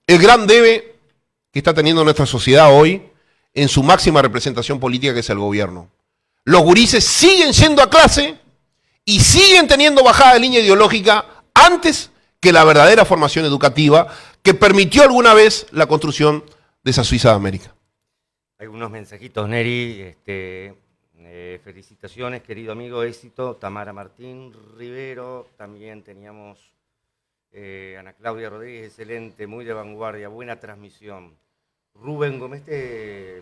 el gran debe que está teniendo nuestra sociedad hoy en su máxima representación política, que es el gobierno. Los gurises siguen yendo a clase y siguen teniendo bajada de línea ideológica antes que la verdadera formación educativa que permitió alguna vez la construcción de esa Suiza de América. Algunos mensajitos, Neri. Felicitaciones, querido amigo, éxito. Tamara Martín Rivero, también teníamos Ana Claudia Rodríguez, excelente, muy de vanguardia, buena transmisión. Rubén Gómez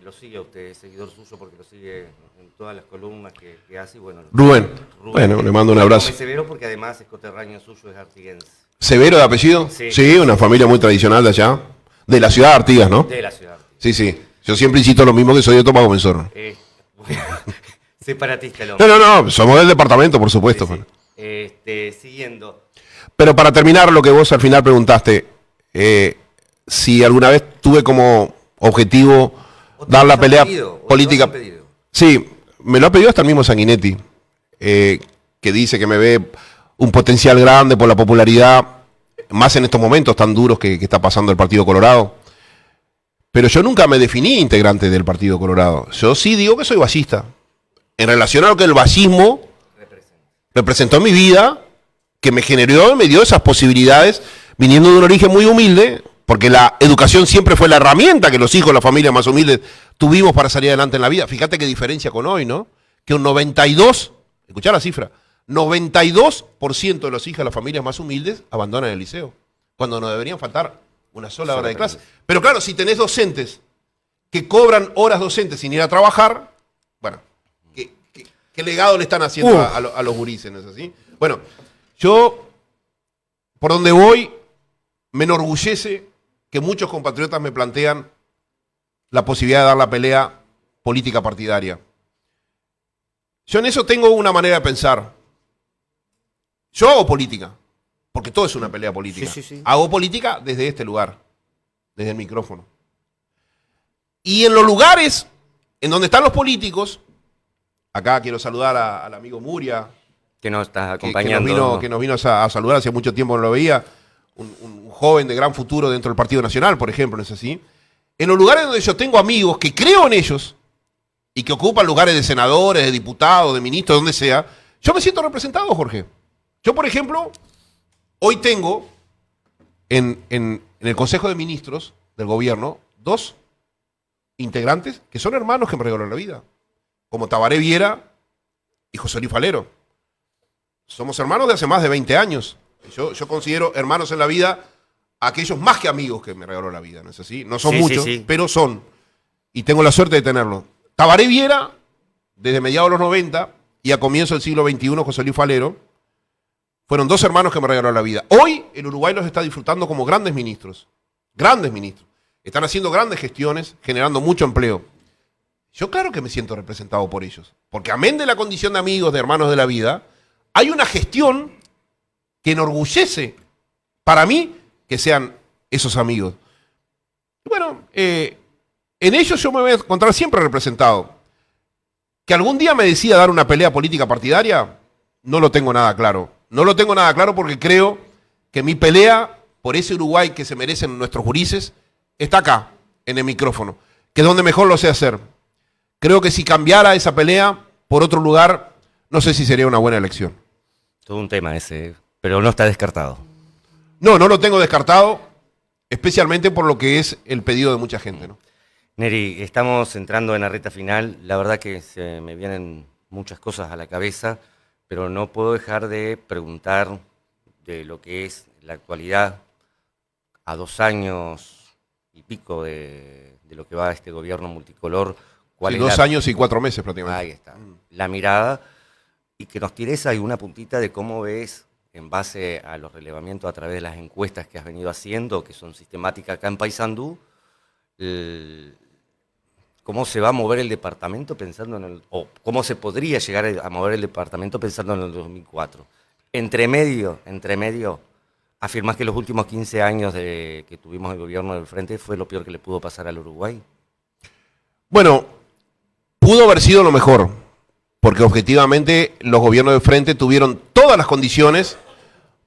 lo sigue a usted, es seguidor suyo porque lo sigue en todas las columnas que hace. Y bueno, Rubén, bueno, le mando un abrazo. Gómez Severo porque además es coterráneo suyo, es artiguense. ¿Severo de apellido? Sí. Sí, una familia muy tradicional de allá. De la ciudad de Artigas, ¿no? De la ciudad. Sí, sí. Yo siempre insisto lo mismo, que soy de Tomago Menzorro. Separatista el No, hombre. no, no, somos del departamento, por supuesto. Sí, sí. Siguiendo. Pero para terminar lo que vos al final preguntaste, si alguna vez tuve como objetivo dar la pelea política. Sí, me lo ha pedido hasta el mismo Sanguinetti, que dice que me ve un potencial grande por la popularidad, más en estos momentos tan duros que está pasando el Partido Colorado. Pero yo nunca me definí integrante del Partido Colorado. Yo sí digo que soy ballista. En relación a lo que el ballismo representó en mi vida, que me generó, me dio esas posibilidades, viniendo de un origen muy humilde, porque la educación siempre fue la herramienta que los hijos de las familias más humildes tuvimos para salir adelante en la vida. Fíjate qué diferencia con hoy, ¿no? Que un 92, escuchá la cifra, 92% de los hijos de las familias más humildes abandonan el liceo, cuando nos deberían faltar una sola hora de clase. Pero claro, si tenés docentes que cobran horas docentes sin ir a trabajar, bueno, ¿qué legado le están haciendo a los gurises, no es así? Bueno, yo, por donde voy, me enorgullece que muchos compatriotas me plantean la posibilidad de dar la pelea política partidaria. Yo en eso tengo una manera de pensar. Yo hago política, porque todo es una pelea política. Sí. Hago política desde este lugar, desde el micrófono. Y en los lugares en donde están los políticos, acá quiero saludar al amigo Muria, que nos está acompañando. Que nos vino a saludar, hace mucho tiempo no lo veía, un joven de gran futuro dentro del Partido Nacional, por ejemplo, ¿no es así? En los lugares donde yo tengo amigos que creo en ellos y que ocupan lugares de senadores, de diputados, de ministros, donde sea, yo me siento representado, Jorge. Yo, por ejemplo, hoy tengo en el Consejo de Ministros del Gobierno 2 integrantes que son hermanos que me regalaron la vida, como Tabaré Viera y José Luis Falero. Somos hermanos de hace más de 20 años. Yo considero hermanos en la vida a aquellos más que amigos que me regaló la vida, ¿no es así? No son muchos, pero son. Y tengo la suerte de tenerlos. Tabaré Viera, desde mediados de los 90 y a comienzo del siglo XXI, José Luis Falero, fueron dos hermanos que me regalaron la vida. Hoy el Uruguay los está disfrutando como grandes ministros. Grandes ministros. Están haciendo grandes gestiones, generando mucho empleo. Yo claro que me siento representado por ellos. Porque amén de la condición de amigos, de hermanos de la vida, hay una gestión que enorgullece para mí que sean esos amigos. Y bueno, en ellos yo me voy a encontrar siempre representado. Que algún día me decida dar una pelea política partidaria, no lo tengo nada claro. No lo tengo nada claro porque creo que mi pelea por ese Uruguay que se merecen nuestros gurises está acá, en el micrófono, que es donde mejor lo sé hacer. Creo que si cambiara esa pelea por otro lugar, no sé si sería una buena elección. Todo un tema ese, pero no está descartado. No lo tengo descartado, especialmente por lo que es el pedido de mucha gente, ¿no? Neri, estamos entrando en la recta final. La verdad que se me vienen muchas cosas a la cabeza, pero no puedo dejar de preguntar de lo que es la actualidad a 2 años y pico de lo que va este gobierno multicolor. ¿Cuál es 2 años y 4 meses prácticamente. Ahí está. La mirada, y que nos tires alguna puntita de cómo ves, en base a los relevamientos a través de las encuestas que has venido haciendo, que son sistemáticas acá en Paysandú, cómo se va a mover el departamento pensando o cómo se podría llegar a mover el departamento pensando en el 2004. Entre medio, afirmás que los últimos 15 años que tuvimos el gobierno del Frente fue lo peor que le pudo pasar al Uruguay. Bueno, pudo haber sido lo mejor, porque objetivamente los gobiernos del Frente tuvieron todas las condiciones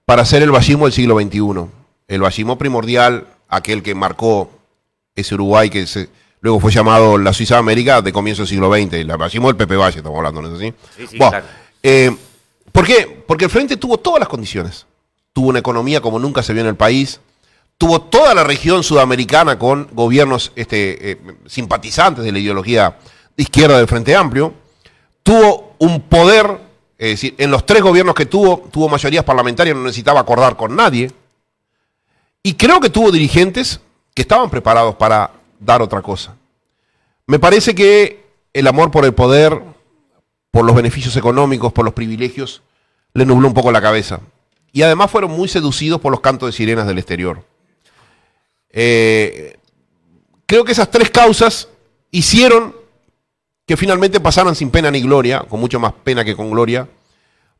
para hacer el vallismo del siglo XXI. El vallismo primordial, aquel que marcó ese Uruguay que luego fue llamado la Suiza de América de comienzo del siglo XX. El vallismo del Pepe Valle, estamos hablando, ¿no es así? Sí, bueno, claro. ¿Por qué? Porque el Frente tuvo todas las condiciones. Tuvo una economía como nunca se vio en el país. Tuvo toda la región sudamericana con gobiernos simpatizantes de la ideología de izquierda del Frente Amplio. Tuvo un poder, es decir, en los 3 gobiernos que tuvo mayorías parlamentarias, no necesitaba acordar con nadie. Y creo que tuvo dirigentes que estaban preparados para dar otra cosa. Me parece que el amor por el poder, por los beneficios económicos, por los privilegios, le nubló un poco la cabeza. Y además fueron muy seducidos por los cantos de sirenas del exterior. Creo que esas 3 causas hicieron que finalmente pasaron sin pena ni gloria, con mucho más pena que con gloria,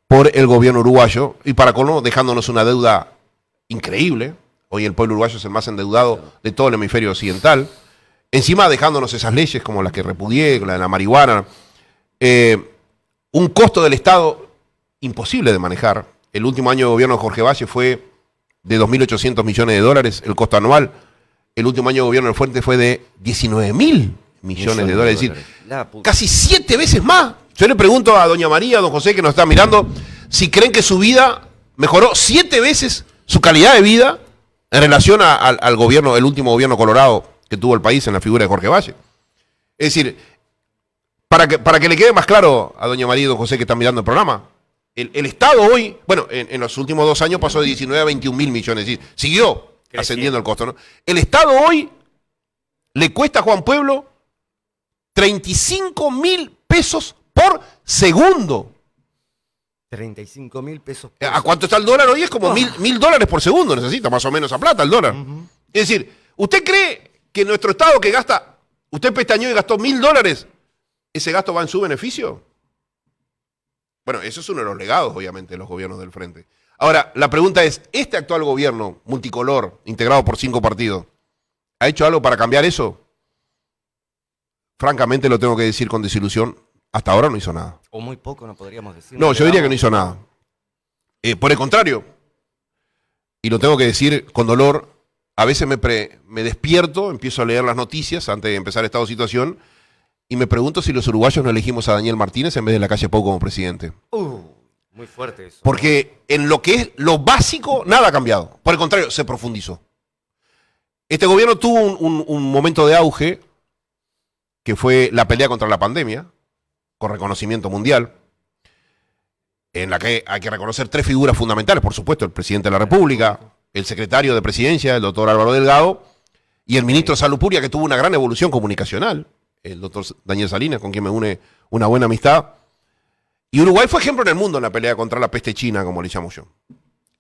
por el gobierno uruguayo, y para colmo dejándonos una deuda increíble. Hoy el pueblo uruguayo es el más endeudado de todo el hemisferio occidental. Encima dejándonos esas leyes como las que repudié, la de la marihuana. Un costo del Estado imposible de manejar. El último año de gobierno de Jorge Valle fue de 2.800 millones de dólares, el costo anual. El último año de gobierno del Fuente fue de 19.000 millones de dólares. Es decir, casi 7 veces más. Yo le pregunto a doña María, a don José, que nos está mirando, si creen que su vida mejoró 7 veces su calidad de vida en relación al gobierno, el último gobierno colorado que tuvo el país en la figura de Jorge Valle. Es decir, para que le quede más claro a doña María y don José que están mirando el programa, el Estado hoy, bueno, en los últimos 2 años pasó de 19 a 21.000 millones, es decir, siguió ascendiendo el costo, ¿no? El Estado hoy le cuesta a Juan Pueblo 35.000 pesos por segundo. 35.000 pesos. ¿A cuánto está el dólar hoy? Es como $1.000 por segundo, necesita más o menos esa plata el dólar. Es decir, ¿usted cree que nuestro Estado que gasta, usted pestañeó y gastó $1.000, ese gasto va en su beneficio? Bueno, eso es uno de los legados, obviamente, de los gobiernos del Frente. Ahora, la pregunta es, ¿este actual gobierno multicolor, integrado por 5 partidos, ha hecho algo para cambiar eso? Francamente, lo tengo que decir con desilusión, hasta ahora no hizo nada. O muy poco, no podríamos decir. No, yo diría que no hizo nada. Por el contrario, y lo tengo que decir con dolor, a veces me despierto, empiezo a leer las noticias antes de empezar esta situación, y me pregunto si los uruguayos no elegimos a Daniel Martínez en vez de Lacalle Pou como presidente. Muy fuerte eso. Porque en lo que es lo básico, nada ha cambiado. Por el contrario, se profundizó. Este gobierno tuvo un momento de auge, que fue la pelea contra la pandemia, con reconocimiento mundial, en la que hay que reconocer 3 figuras fundamentales, por supuesto, el presidente de la República, el secretario de Presidencia, el doctor Álvaro Delgado, y el ministro de Salud Pública, que tuvo una gran evolución comunicacional, el doctor Daniel Salinas, con quien me une una buena amistad. Y Uruguay fue ejemplo en el mundo en la pelea contra la peste china, como le llamo yo.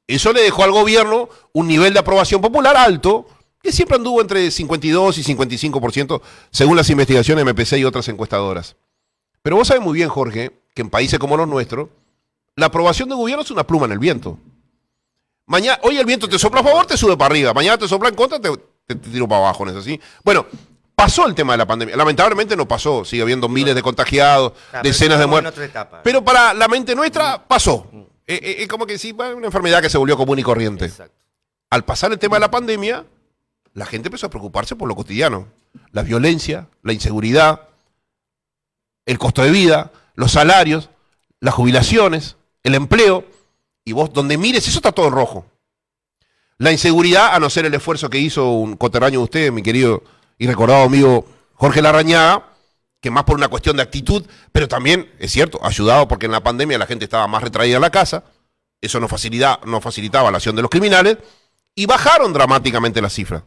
Eso le dejó al gobierno un nivel de aprobación popular alto, que siempre anduvo entre 52 y 55%, según las investigaciones de MPC y otras encuestadoras. Pero vos sabés muy bien, Jorge, que en países como los nuestros, la aprobación de gobierno es una pluma en el viento. Hoy el viento te sopla a favor, te sube para arriba. Mañana te sopla en contra, te tiro para abajo, ¿no es así? Bueno, pasó el tema de la pandemia. Lamentablemente no pasó. Sigue habiendo miles de contagiados, decenas de muertos. Pero para la mente nuestra pasó. Es como que sí, una enfermedad que se volvió común y corriente. Exacto. Al pasar el tema de la pandemia, la gente empezó a preocuparse por lo cotidiano. La violencia, la inseguridad, el costo de vida, los salarios, las jubilaciones, el empleo. Y vos, donde mires, eso está todo en rojo. La inseguridad, a no ser el esfuerzo que hizo un coterráneo de usted, mi querido y recordado amigo Jorge Larrañaga, que más por una cuestión de actitud, pero también, es cierto, ayudado porque en la pandemia la gente estaba más retraída en la casa, eso no facilitaba la acción de los criminales, y bajaron dramáticamente las cifras.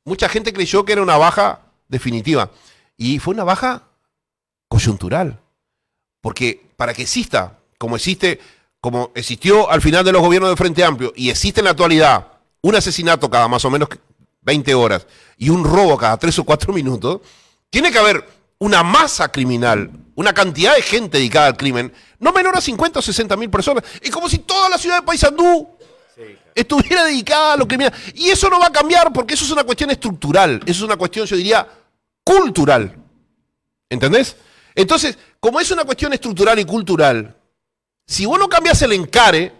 Mucha gente creyó que era una baja definitiva, y fue una baja coyuntural, porque para que exista, como existió al final de los gobiernos del Frente Amplio, y existe en la actualidad un asesinato cada más o menos 20 horas, y un robo cada 3 o 4 minutos, tiene que haber una masa criminal, una cantidad de gente dedicada al crimen, no menor a 50 o 60 mil personas. Es como si toda la ciudad de Paysandú estuviera dedicada a lo criminal. Y eso no va a cambiar porque eso es una cuestión estructural, eso es una cuestión, yo diría, cultural. ¿Entendés? Entonces, como es una cuestión estructural y cultural, si vos no cambias el encare,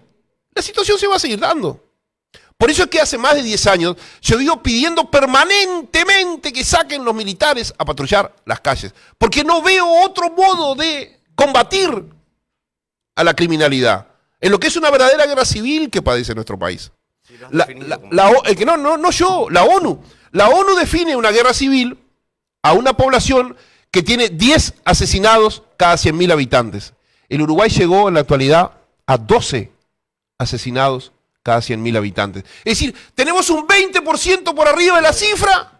la situación se va a seguir dando. Por eso es que hace más de 10 años yo vivo pidiendo permanentemente que saquen los militares a patrullar las calles. Porque no veo otro modo de combatir a la criminalidad. En lo que es una verdadera guerra civil que padece nuestro país. Sí, la ONU. La ONU define una guerra civil a una población que tiene 10 asesinados cada 100.000 habitantes. El Uruguay llegó en la actualidad a 12 asesinados cada 100.000 habitantes. Es decir, tenemos un 20% por arriba de la cifra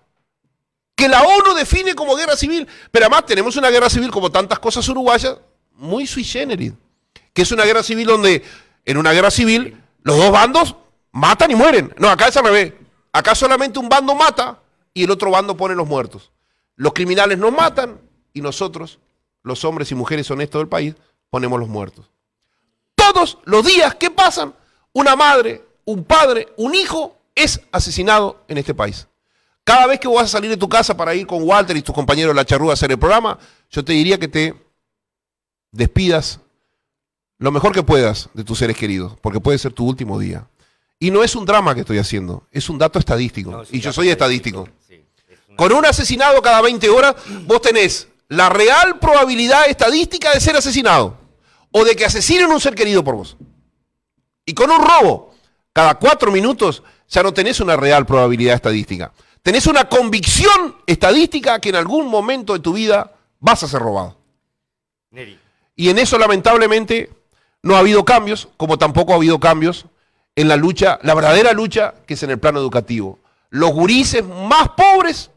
que la ONU define como guerra civil. Pero además tenemos una guerra civil, como tantas cosas uruguayas, muy sui generis. Que es una guerra civil donde, en una guerra civil, los dos bandos matan y mueren. No, acá es al revés. Acá solamente un bando mata y el otro bando pone los muertos. Los criminales nos matan y nosotros los hombres y mujeres honestos del país, ponemos los muertos. Todos los días que pasan, una madre, un padre, un hijo es asesinado en este país. Cada vez que vos vas a salir de tu casa para ir con Walter y tus compañeros de La Charrúa a hacer el programa, yo te diría que te despidas lo mejor que puedas de tus seres queridos, porque puede ser tu último día. Y no es un drama que estoy haciendo, es un dato estadístico. No, y yo soy estadístico. Sí, Con un asesinado cada 20 horas, vos tenés la real probabilidad estadística de ser asesinado o de que asesinen a un ser querido por vos. Y con un robo, cada 4 minutos, ya no tenés una real probabilidad estadística. Tenés una convicción estadística que en algún momento de tu vida vas a ser robado. Neri. Y en eso, lamentablemente, no ha habido cambios, como tampoco ha habido cambios en la lucha, la verdadera lucha que es en el plano educativo. Los gurises más pobres,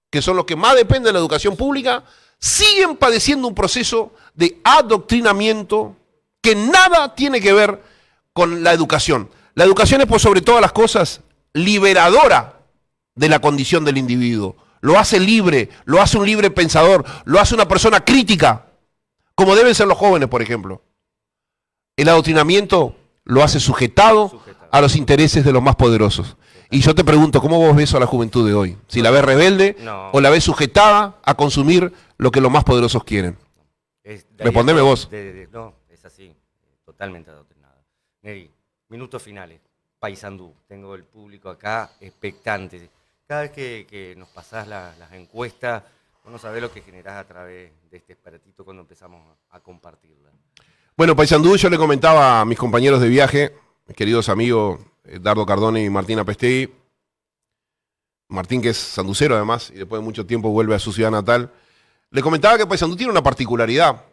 que son los que más dependen de la educación pública, siguen padeciendo un proceso de adoctrinamiento que nada tiene que ver con la educación. La educación es, por sobre todas las cosas, liberadora de la condición del individuo. Lo hace libre, lo hace un libre pensador, lo hace una persona crítica, como deben ser los jóvenes, por ejemplo. El adoctrinamiento lo hace sujetado a los intereses de los más poderosos. Y yo te pregunto, ¿cómo vos ves a la juventud de hoy? ¿Si la ves rebelde o la ves sujetada a consumir lo que los más poderosos quieren? Respondeme vos. No, es así, totalmente adoctrinada. Neri, minutos finales. Paysandú, tengo el público acá expectante. Cada vez que nos pasás las encuestas, vos no sabés lo que generás a través de este aparatito cuando empezamos a compartirla. Bueno, Paysandú, yo le comentaba a mis compañeros de viaje, mis queridos amigos Dardo Cardone y Martín Apestegui. Martín, que es sanducero además, y después de mucho tiempo vuelve a su ciudad natal. Le comentaba que Paysandú tiene una particularidad,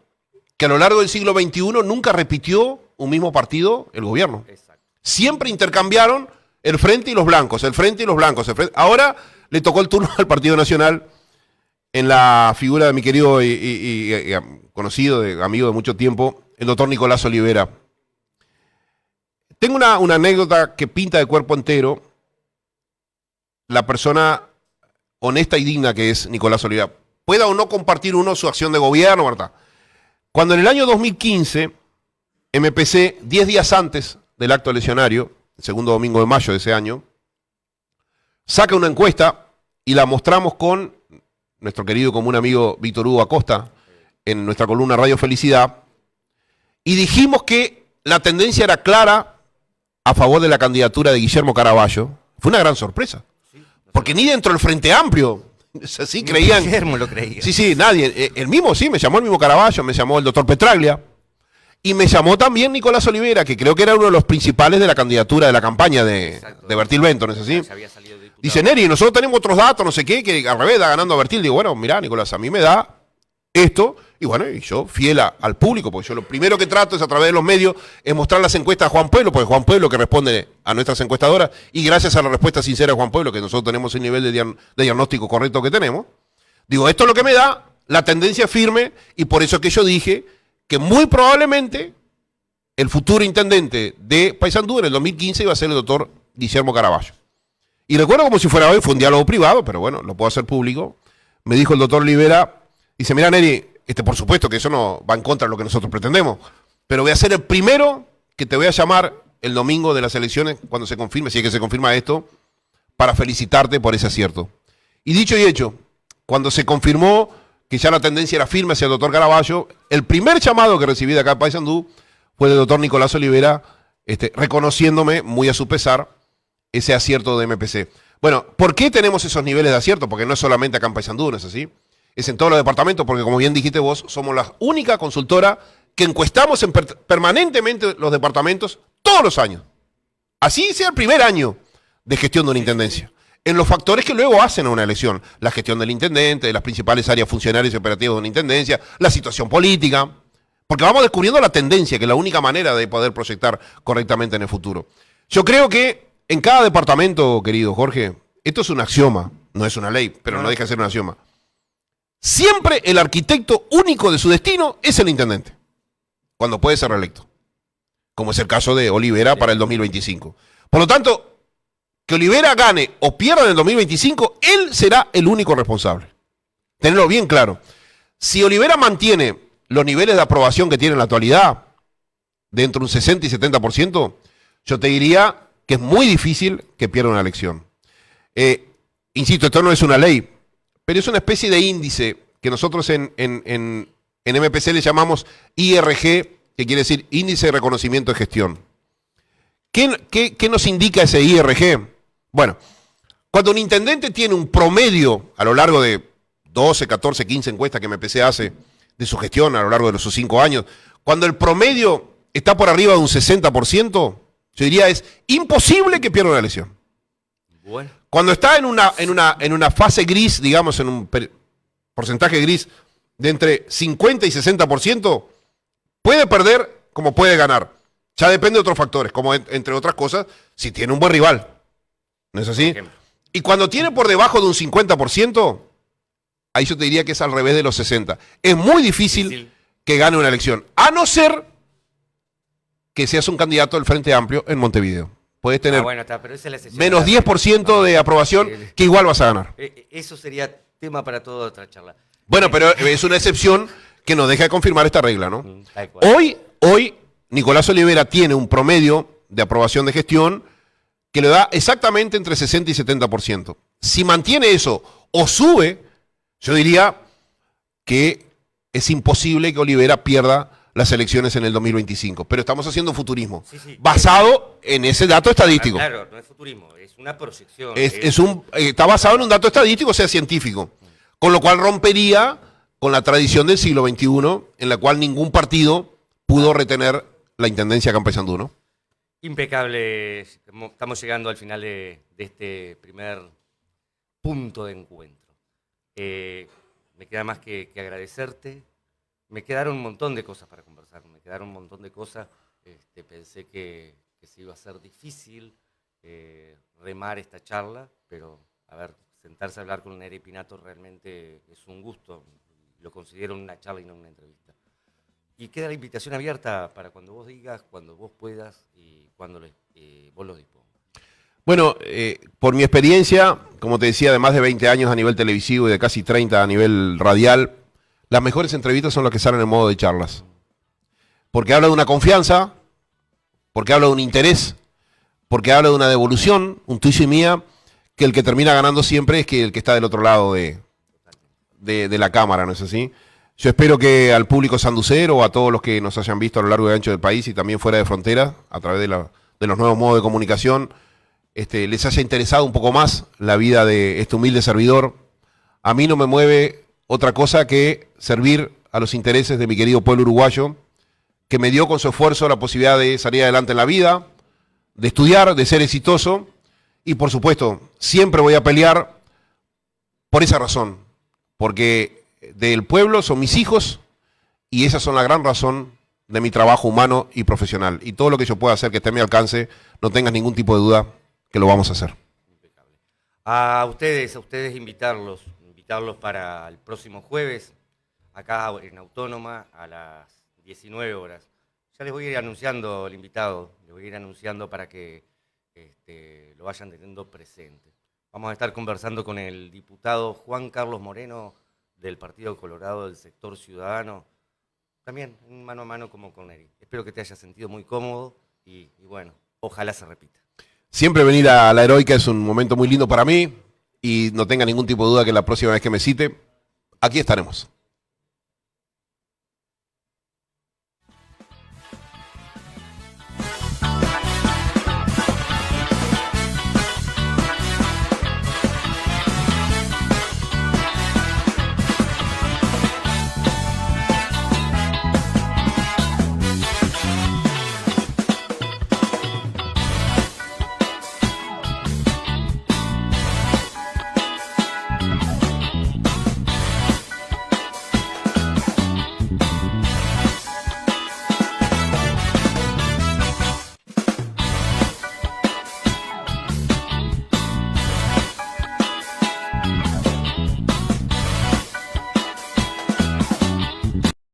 que a lo largo del siglo XXI nunca repitió un mismo partido el gobierno. Exacto. Siempre intercambiaron el frente y los blancos, el frente y los blancos. Ahora le tocó el turno al Partido Nacional en la figura de mi querido y conocido, amigo de mucho tiempo, el doctor Nicolás Olivera. Tengo una anécdota que pinta de cuerpo entero la persona honesta y digna que es Nicolás Olivera. Pueda o no compartir uno su acción de gobierno, ¿verdad? Cuando en el año 2015, MPC, 10 días antes del acto eleccionario, el segundo domingo de mayo de ese año, saca una encuesta y la mostramos con nuestro querido común amigo Víctor Hugo Acosta en nuestra columna Radio Felicidad, y dijimos que la tendencia era clara a favor de la candidatura de Guillermo Caraballo. Fue una gran sorpresa, porque ni dentro del Frente Amplio, así creían. Guillermo lo creía. Sí, nadie. El mismo, sí, me llamó el mismo Caraballo, me llamó el doctor Petraglia, y me llamó también Nicolás Olivera, que creo que era uno de los principales de la candidatura, de la campaña de Bertil Bento, ¿no es así? Dice, Neri, nosotros tenemos otros datos, no sé qué, que al revés da ganando a Bertil. Digo, bueno, mirá, Nicolás, a mí me da esto, y bueno, y yo fiel al público, porque yo lo primero que trato es a través de los medios, es mostrar las encuestas a Juan Pueblo, porque Juan Pueblo que responde a nuestras encuestadoras, y gracias a la respuesta sincera de Juan Pueblo, que nosotros tenemos el nivel de diagnóstico correcto que tenemos, digo, esto es lo que me da la tendencia firme, y por eso es que yo dije que muy probablemente el futuro intendente de Paysandú en el 2015 iba a ser el doctor Guillermo Caraballo. Y recuerdo como si fuera hoy, fue un diálogo privado, pero bueno, lo puedo hacer público. Me dijo el doctor Olivera, dice, mira Neri, por supuesto que eso no va en contra de lo que nosotros pretendemos, pero voy a ser el primero que te voy a llamar el domingo de las elecciones, cuando se confirme, si es que se confirma esto, para felicitarte por ese acierto. Y dicho y hecho, cuando se confirmó que ya la tendencia era firme hacia el doctor Caraballo, el primer llamado que recibí de acá en Paysandú fue del doctor Nicolás Olivera, reconociéndome, muy a su pesar, ese acierto de MPC. Bueno, ¿por qué tenemos esos niveles de acierto? Porque no es solamente acá en Paysandú, ¿no es así? Es en todos los departamentos, porque como bien dijiste vos, somos la única consultora que encuestamos permanentemente los departamentos todos los años. Así sea el primer año de gestión de una intendencia. En los factores que luego hacen a una elección. La gestión del intendente, de las principales áreas funcionales y operativas de una intendencia, la situación política. Porque vamos descubriendo la tendencia, que es la única manera de poder proyectar correctamente en el futuro. Yo creo que en cada departamento, querido Jorge, esto es un axioma, no es una ley, pero no deja de ser un axioma. Siempre el arquitecto único de su destino es el intendente, cuando puede ser reelecto, como es el caso de Olivera para el 2025. Por lo tanto, que Olivera gane o pierda en el 2025, él será el único responsable. Tenerlo bien claro. Si Olivera mantiene los niveles de aprobación que tiene en la actualidad, de entre un 60 y 70%, yo te diría que es muy difícil que pierda una elección. Insisto, esto no es una ley, pero es una especie de índice que nosotros en MPC le llamamos IRG, que quiere decir Índice de Reconocimiento de Gestión. ¿Qué nos indica ese IRG? Bueno, cuando un intendente tiene un promedio a lo largo de 12, 14, 15 encuestas que MPC hace de su gestión a lo largo de sus 5 años, cuando el promedio está por arriba de un 60%, yo diría es imposible que pierda una elección. Bueno. Cuando está en una fase gris, digamos, en un porcentaje gris de entre 50 y 60%, puede perder como puede ganar. Ya depende de otros factores, como entre otras cosas, si tiene un buen rival. ¿No es así? Y cuando tiene por debajo de un 50%, ahí yo te diría que es al revés de los 60%. Es muy difícil que gane una elección, a no ser que seas un candidato del Frente Amplio en Montevideo. Puedes tener pero esa es la excepción. menos 10% de aprobación, que igual vas a ganar. Eso sería tema para toda otra charla. Bueno, pero es una excepción que nos deja de confirmar esta regla, ¿no? Tal cual. Hoy, Nicolás Olivera tiene un promedio de aprobación de gestión que le da exactamente entre 60 y 70%. Si mantiene eso o sube, yo diría que es imposible que Olivera pierda las elecciones en el 2025. Pero estamos haciendo futurismo basado en ese dato estadístico. Claro, no es futurismo, es una proyección. Está basado en un dato estadístico, o sea, científico. Con lo cual rompería con la tradición del siglo XXI, en la cual ningún partido pudo retener la intendencia acá en Paysandú, ¿no? Impecable. Estamos llegando al final de este primer punto de encuentro. Me queda más que agradecerte. Me quedaron un montón de cosas para conversar, Pensé que se iba a ser difícil remar esta charla, pero, a ver, sentarse a hablar con Nery Pinato realmente es un gusto. Lo considero una charla y no una entrevista. Y queda la invitación abierta para cuando vos digas, cuando vos puedas y cuando vos lo dispongas. Bueno, por mi experiencia, como te decía, de más de 20 años a nivel televisivo y de casi 30 a nivel radial, las mejores entrevistas son las que salen en modo de charlas. Porque habla de una confianza, porque habla de un interés, porque habla de una devolución, un tuyo y mía, que el que termina ganando siempre es que el que está del otro lado de la cámara, ¿no es así? Yo espero que al público sanducero o a todos los que nos hayan visto a lo largo y ancho del país y también fuera de frontera, a través de los nuevos modos de comunicación, les haya interesado un poco más la vida de este humilde servidor. A mí no me mueve otra cosa que servir a los intereses de mi querido pueblo uruguayo, que me dio con su esfuerzo la posibilidad de salir adelante en la vida, de estudiar, de ser exitoso, y por supuesto, siempre voy a pelear por esa razón, porque del pueblo son mis hijos, y esas son la gran razón de mi trabajo humano y profesional. Y todo lo que yo pueda hacer que esté a mi alcance, no tengas ningún tipo de duda que lo vamos a hacer. Impecable. A ustedes invitarlos para el próximo jueves, acá en Autónoma, a las 19 horas. Ya les voy a ir anunciando el invitado, les voy a ir anunciando para que lo vayan teniendo presente. Vamos a estar conversando con el diputado Juan Carlos Moreno del Partido Colorado del Sector Ciudadano, también mano a mano como con Nery. Espero que te hayas sentido muy cómodo y bueno, ojalá se repita. Siempre venir a La Heroica es un momento muy lindo para mí y no tenga ningún tipo de duda que la próxima vez que me cite, aquí estaremos.